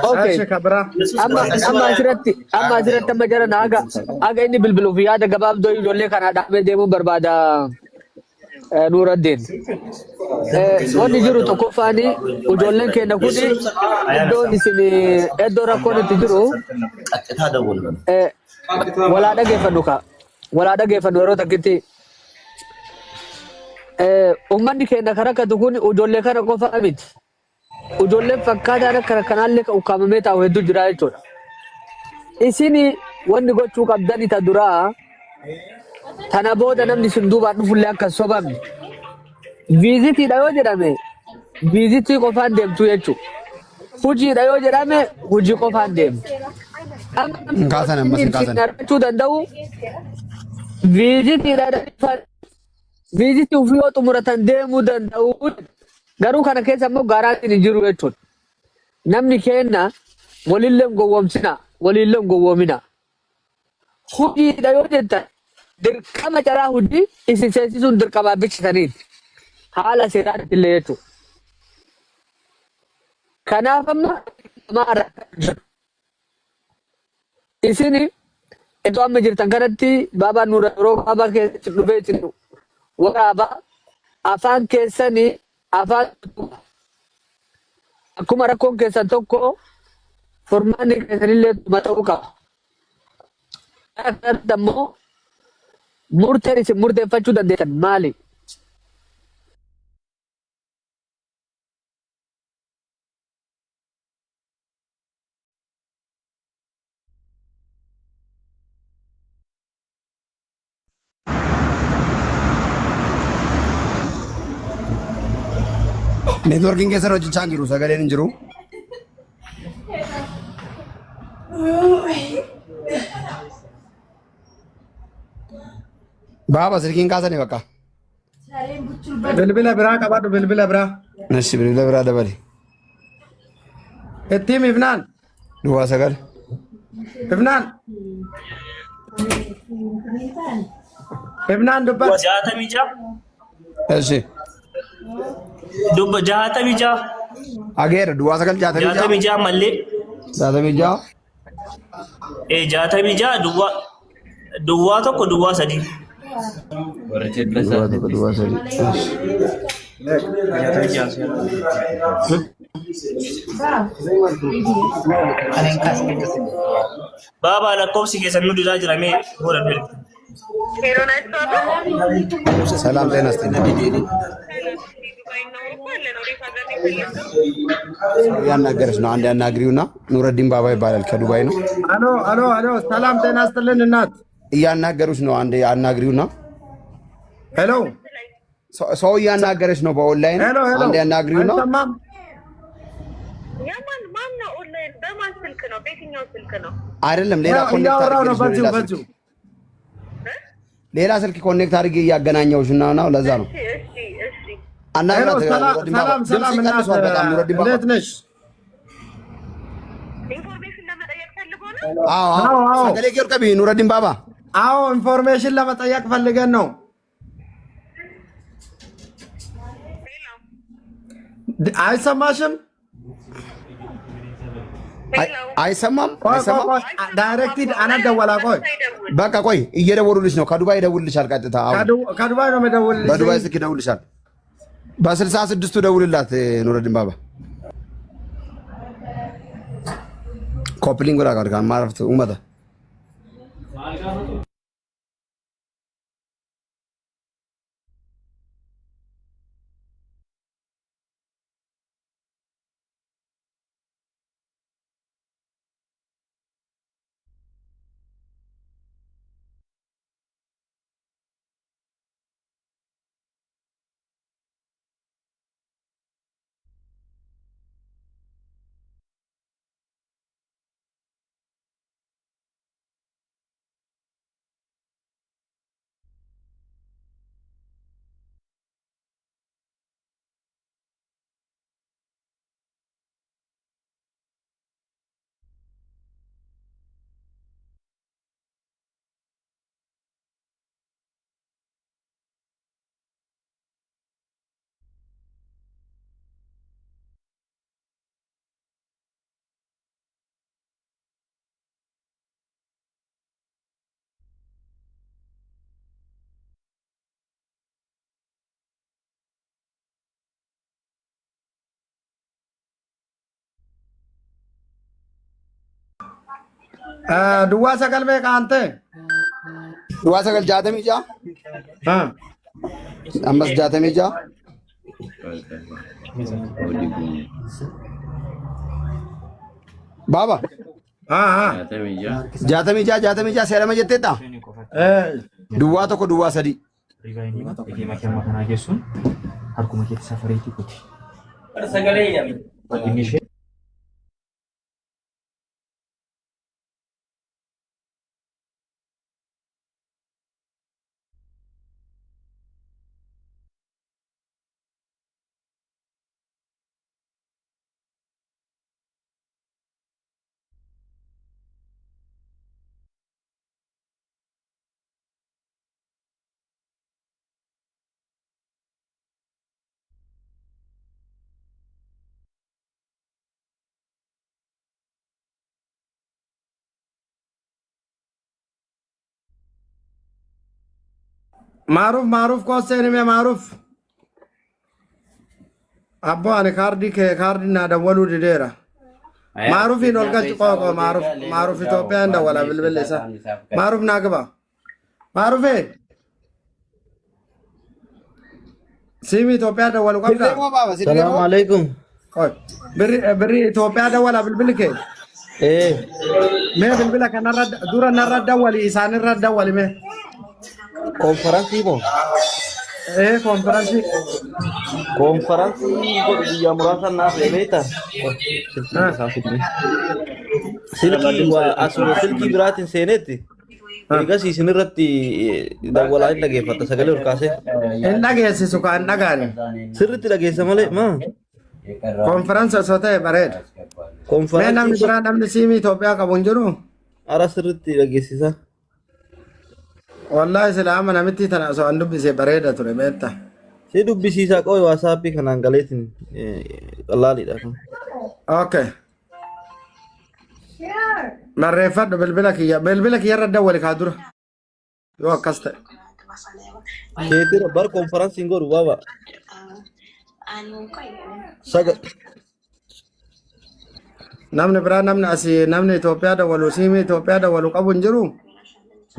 K: Okay. Amma asirratti amma jara aga inni bilbiluuf yaada gabaabdoo ijoollee kanaa dhaabee deemuun barbaada Nuuraddiin. Wanni jiru tokkoffaani ijoolleen keenya kun iddoo rakkoon itti jiru walaa dhageeffannu yeroo takkitti uummanni keenya kan rakkatu kun ijoollee kana qofa miti. Ijoolleen fakkaataan akka kanaallee kan ukkaamamee taa'u hedduu jira jechuudha. Isin wanni gochuu qabdan isa duraa tana booda namni sun duubaan dhufullee akka hin sobamne. Viizitiidha yoo jedhame viizitii qofaan deemtu jechuudha. Hojiidha yoo jedhame hojii qofaan deemtu. Argachuu danda'u viizitiidha viizitii ofii yoo xumuratan deemuu danda'u. Garuu kana keessa immoo gaaraatiin hin jiru jechuudha. Namni keenya walillee gowwoomsina, walillee gowwoomina. Hojiidha yoo jettan dirqama caraa hojii isin seensisuun dirqamaa beeksisaniiti. Haala seeraatti illee jechuudha. Kanaaf amma isin iddoo amma jirtan kanatti baabaan nuura yeroo baabaa keessa dhufee isin waraabaa afaan keessanii afaan akkuma rakkoon keessan tokko furmaanni keessanillee ta'uu qaba. Kanatti ammoo murteen isin murteeffachuu dandeessan maali?
L: Networking keessa hojjechaa jiru sagaleen hin jiru. Baaba silkiin kaasanii bakka.
B: Bilbila biraa qabaadhu bilbila biraa.
L: Nashi bilbila biraa dabali.
B: Ittiin ifnaan.
L: Duwwaa sagal.
B: Ifnaan. Ifnaan dubbat.
A: Jaatamii ja'a.
L: Eshi.
A: Dubba jaatamii ja'a.
L: Ageera duwwaa sagal jaatamii ja'a.
A: Jaatamii ja'a mallee.
L: Jaatamii ja'a.
A: Jaatamii ja'a duwwaa tokko duwwaa sadii.
L: Duwwaa sadii.
A: Baaba lakkoofsi keessan nu diraa jira mee godhan bira.
L: ሰላም ጤና ይስጥልኝ። ያናገረች ነው አንድ ያናግሪውና ኑረዲን ባባ ይባላል ከዱባይ ነው።
B: አሎ አሎ አሎ ሰላም ጤና ይስጥልን እናት
L: እያናገሩች ነው አንድ ያናግሪውና
B: ሄሎ
L: ሰው እያናገረች ነው በኦንላይን አንድ ያናግሪውና አይደለም ሌላ ኮኔክት አድርጌ ሌላ ስልክ ኮኔክት አድርጌ እያገናኘሁሽ ነው ለዛ ነው። አናግራት
B: ሰላም ሰላም እናት እንዴት ነሽ?
M: ኢንፎርሜሽን ለመጠየቅ ፈልጎ ነው።
L: አዎ ሰገሌ ጌርቀቢ ኑረዲን ባባ
B: አዎ ኢንፎርሜሽን ለመጠየቅ ፈልገን ነው። አይሰማሽም?
L: አይሰማም?
B: ዳይሬክትድ አናደወላ ቆይ
L: በቃ ቆይ እየደወሉልሽ ነው። ከዱባይ ይደውልልሻል ቀጥታ።
B: ከዱባይ ነው የምደውልልሽ።
L: በዱባይ ስልክ ይደውልልሻል። በ66ቱ ደውልላት ኑረዲን ባባ ኮፕሊንግ ወላ ጋር ማረፍት ኡመታ
B: दुआ सकल में कांते
L: दुआ सकल जाते में जा
B: हाँ
L: अम्बस जाते में जा बाबा
B: हाँ हाँ
L: जाते में जा सेरा में जते था दुआ तो को दुआ सदी
B: मारूफ मारूफ कौन से में मारूफ अब्बा ने कार्डी के कार्डी ना डवलू डिडेरा मारूफ इन ओल्का चुका मारूफ मारूफ इथोपिया अंडा वाला बिल्बिल ऐसा मारूफ नागबा मारूफ है सीमी इथोपिया डवलू कब का
F: सलाम अलैकुम
B: बरी बरी इथोपिया डवला बिल्बिल के मैं बिल्बिल का नरा दूरा नरा डवली ईशान नरा डवली में
F: konferansi mo
B: konferansi
F: ko ya murasa na beta
N: silkii waa asuma silkii biraatiin seenetti eegas isinirratti dawwalaa hin dhageeffata sagalee ol kaasee
B: hin dhageessisu kan dhagaane
N: sirriitti dhageessa malee maa
B: konferensa osoo ta'e bareeda mee namni biraa namni siimii Itoophiyaa qabu hin jiru
N: ara sirriitti dhageessisa
B: wallahi silaama namitti tana osoo an dubbise bareeda ture beetta
N: si dubbisiisaa qoy waasaapii kanaan galeetiin qallaaliidha kun
B: okay barreeffadhu bilbila kiyya irra dawwali kaa dura yoo akkas ta'e
N: keetira bar konferansiin godhu baaba saga
B: namni biraa namni asii namni Itoophiyaa dawwalu siimii Itoophiyaa dawwalu qabu hin jiru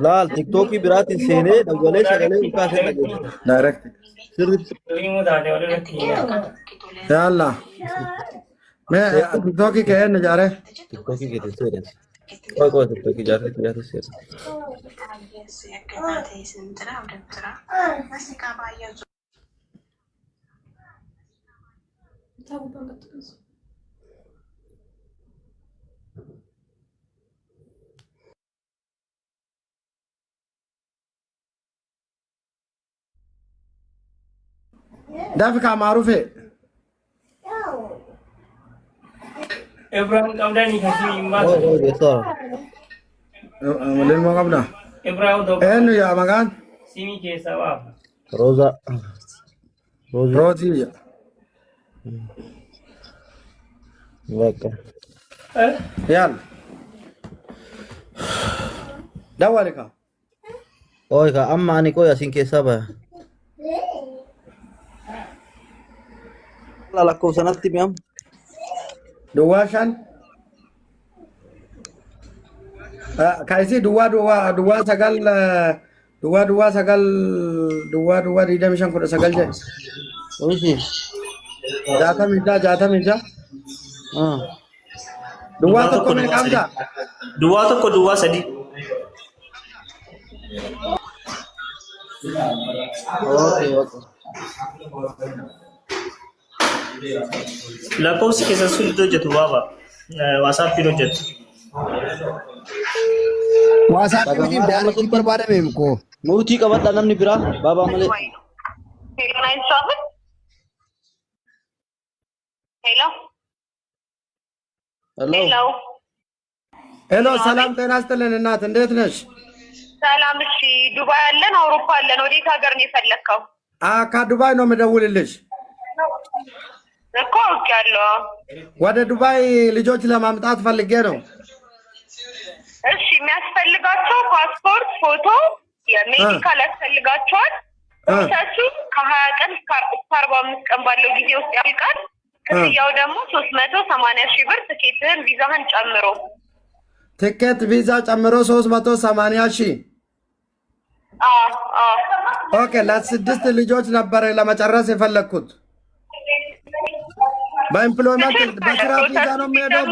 N: laal tiktokii biraatiin seenee dawwalee sagalee ol kaasee dhageessisa
B: direct
N: sirriitti
B: yalla मैं TikTok की कहने जा रहे
N: TikTok की कहते हैं कोई TikTok की जा रहे से
B: दाफी का मारूफ है
A: Ibrahim Kamdani kasih imbas.
N: Oh, biasa.
B: Malin mo kabna.
A: Ibrahim do.
B: Ya makan.
A: Simi ke sawab.
N: Rosa.
B: Rosi ya.
N: Baik.
B: Yal. Dawali ka.
N: Oh, ka amma ani ko yasin ke saba. Lala ko sanatti miam.
B: Duwashan kaisi dua sagal dua di dalam kuda sagal je.
N: Oh sih.
B: Jata minta. Dua tu kau ni kamja.
A: Dua tu kau dua sadi.
N: Okay.
A: Lakau si kisah sulit tu jatuh bapa. WhatsApp piro jatuh.
L: WhatsApp ni dah masuk berbara memko.
N: Muti kabat tanam ni pira baba male.
M: Hello.
B: Hello, salam ጤና ይስጥልን እናት እንዴት ነሽ?
M: ሰላም እሺ ዱባይ አለን አውሮፓ አለን ወዴት ሀገር ነው የፈለከው?
B: ከዱባይ ነው የምደውልልሽ
M: እኮ አውቃለሁ
B: ወደ ዱባይ ልጆች ለማምጣት ፈልጌ ነው
M: እሺ የሚያስፈልጋቸው ፓስፖርት ፎቶ የሜዲካል ያስፈልጋቸዋል ፕሮሰሱ ከ20 ቀን እስከ 45 ቀን ባለው ጊዜ ውስጥ ያልቃል ክፍያው ደግሞ 380 ሺህ ብር ትኬትን ቪዛህን ጨምሮ
B: ትኬት ቪዛ ጨምሮ 380 ሺህ ኦኬ ለስድስት ልጆች ነበር ለመጨረስ የፈለኩት በኤምፕሎይመንት በስራ ቪዛ ነው የሚሄደው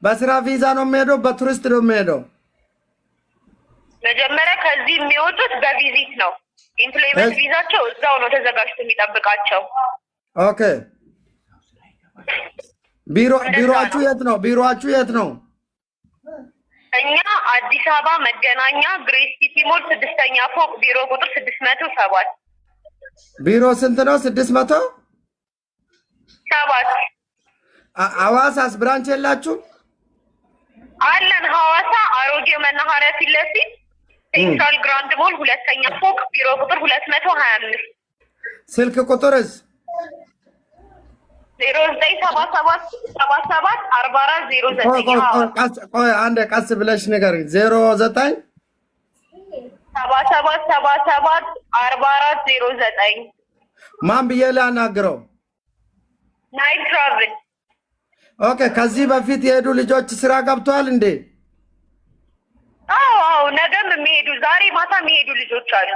B: በስራ ቪዛ ነው የሚሄደው በቱሪስት ነው የሚሄደው
M: መጀመሪያ ከዚህ የሚወጡት በቪዚት ነው ኤምፕሎይመንት ቪዛቸው እዛው ነው ተዘጋጅቶ የሚጠብቃቸው
B: ኦኬ ቢሮአችሁ የት ነው
M: እኛ አዲስ አበባ መገናኛ ግሬስ ሲቲ ሞል 6ኛ ፎቅ ቢሮ ቁጥር 607
B: ቢሮ ስንት ነው 600
M: 7
B: ሐዋሳስ ብራንች የላችሁ
M: አለን ሐዋሳ አሮጌ መናኸሪያ ፊት ለፊት ሴንትራል ግራንድ ሞል 2ኛ ፎቅ ቢሮ ቁጥር 225
B: ስልክ ቁጥርስ
M: 0977
B: አንድ ቀስ ብለሽ ንገሪኝ 09
M: 77
B: ማን ብዬ ላናግረው
M: ናይት ትራቭል
B: ኦኬ ከዚህ በፊት የሄዱ ልጆች ስራ ገብተዋል እንዴ
M: አዎ ነገም የሚሄዱ ዛሬ ማታ የሚሄዱ ልጆች አሉ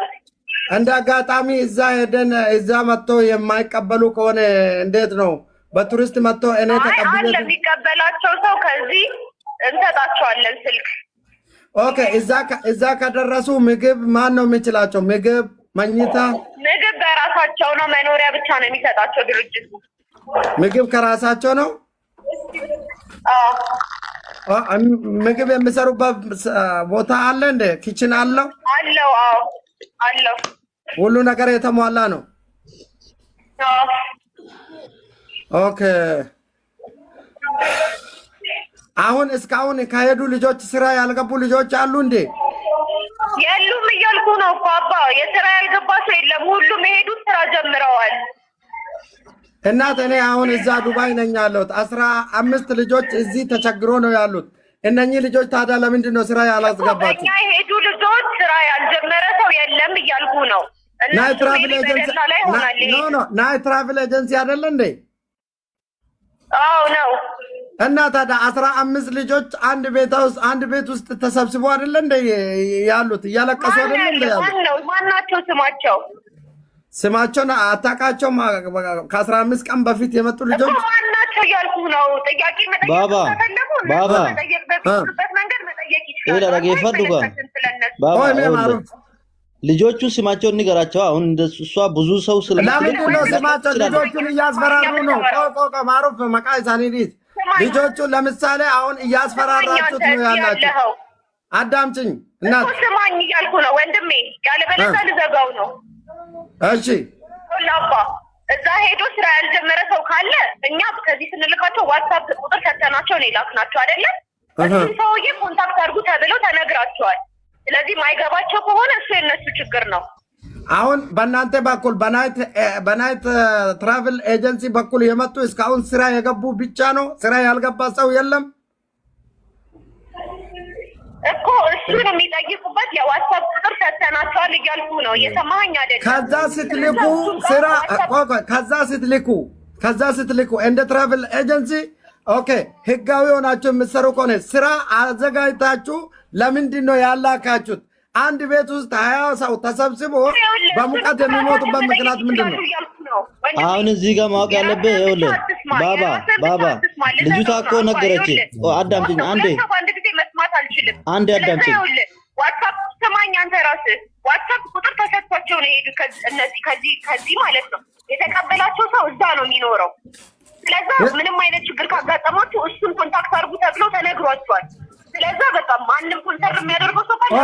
B: እንደ አጋጣሚ እዛ ሄደን እዛ መጥቶ የማይቀበሉ ከሆነ እንዴት ነው በቱሪስት መጥቶ እኔ ተቀብዬ
M: ለሚቀበላቸው ሰው ከዚህ እንሰጣቸዋለን ስልክ
B: ኦኬ እዛ ከደረሱ ምግብ ማን ነው የሚችላቸው ምግብ መኝታ
M: ምግብ በራሳቸው ነው መኖሪያ ብቻ ነው የሚሰጣቸው ድርጅቱ
B: ምግብ ከራሳቸው ነው ምግብ የሚሰሩበት ቦታ አለ እንደ ኪችን አለው?
M: አለው። አዎ አለው።
B: ሁሉ ነገር የተሟላ ነው። ኦኬ። አሁን እስካሁን ከሄዱ ልጆች ስራ ያልገቡ ልጆች አሉ እንዴ?
M: የሉም እያልኩ ነው እኮ አባ። የስራ ያልገባ ሰው የለም። ሁሉም የሄዱት ስራ ጀምረዋል።
B: እናት እኔ አሁን እዛ ዱባይ ነኝ ያለሁት 15 ልጆች እዚህ ተቸግሮ ነው ያሉት። እነኚህ ልጆች ታዲያ ለምንድን ነው ስራ ያላስገባችሁ?
M: እኛ የሄዱ ልጆች ስራ ያልጀመረ ሰው የለም እያልኩ ነው።
B: ናይ ትራቭል ኤጀንሲ ናይ ትራቭል ኤጀንሲ አይደለ እንዴ?
M: አዎ ነው።
B: እና ታዲያ 15 ልጆች አንድ ቤት ውስጥ ተሰብስቦ አይደለ እንዴ ያሉት? እያለቀሱ አይደለ እንዴ ያሉት?
M: ማናቸው ስማቸው?
B: ስማቸውን አታውቃቸውም? ከ15 ቀን በፊት የመጡ ልጆች
M: ማናቸው እያልኩ ነው። ጥያቄ መጠየቅ
N: ባባ
M: መንገድ መጠየቅ ይችላል።
N: ባባ ልጆቹ ስማቸውን ንገራቸው። አሁን እሷ ብዙ ሰው
B: ለምንድን ነው ስማቸው? ልጆቹን እያስፈራሩ ነው። ቆቆ ማሩፍ መቃይ ሳኒዲስ ልጆቹ ለምሳሌ አሁን እያስፈራራችሁት ነው ያላችሁ። አዳምጪኝ እናት
M: ስማኝ እያልኩ ነው ወንድሜ። ያለበለዚያ ልዘጋው ነው።
B: እሺ
M: ላባ እዛ ሄዶ ስራ ያልጀመረ ሰው ካለ እኛ ከዚህ ስንልካቸው ዋትስአፕ ቁጥር ሰተናቸው ነው የላክናቸው አይደለ? እሱን ሰውዬ ኮንታክት አድርጉ ተብለው ተነግራቸዋል። ስለዚህ ማይገባቸው ከሆነ እሱ የነሱ ችግር ነው።
B: አሁን በእናንተ በኩል በናይት ትራቭል ኤጀንሲ በኩል የመጡ እስካሁን ስራ የገቡ ብቻ ነው? ስራ ያልገባ ሰው የለም
M: እኮ። እሱን የሚጠይቁበት የዋትስአፕ ቁጥር ሰተናቸዋል እያልኩ ነው። እየሰማኸኝ አይደለም? ከዛ ስትልኩ እንደ ትራቭል ኤጀንሲ ኦኬ ህጋዊ ሆናችሁ የምትሰሩ ከሆነ ስራ አዘጋጅታችሁ ለምንድን ነው ያላካችሁት? አንድ ቤት ውስጥ 20 ሰው ተሰብስቦ በሙቀት የሚሞቱበት ምክንያት ምንድን ነው?
N: አሁን እዚህ ጋር ማወቅ ያለብህ ይኸውልህ ባባ ልጅቷ እኮ ነገረችኝ። አዳምጪኝ አንዴ አዳምጪኝ።
M: ዋትስአፕ ስማኝ አንተ ራስህ ዋትስአፕ ቁጥር ተሰጥቷቸው ነው የሄዱ እነዚህ ከዚህ ማለት ነው። የተቀበላቸው ሰው እዛ ነው የሚኖረው። ስለዛ ምንም አይነት ችግር ካጋጠማችሁ እሱን ኮንታክት አድርጉ ተብሎ ተነግሯቸዋል። ስለዛ በቃ ማንም ኮንሰርን የሚያደርገው ሰው ካለ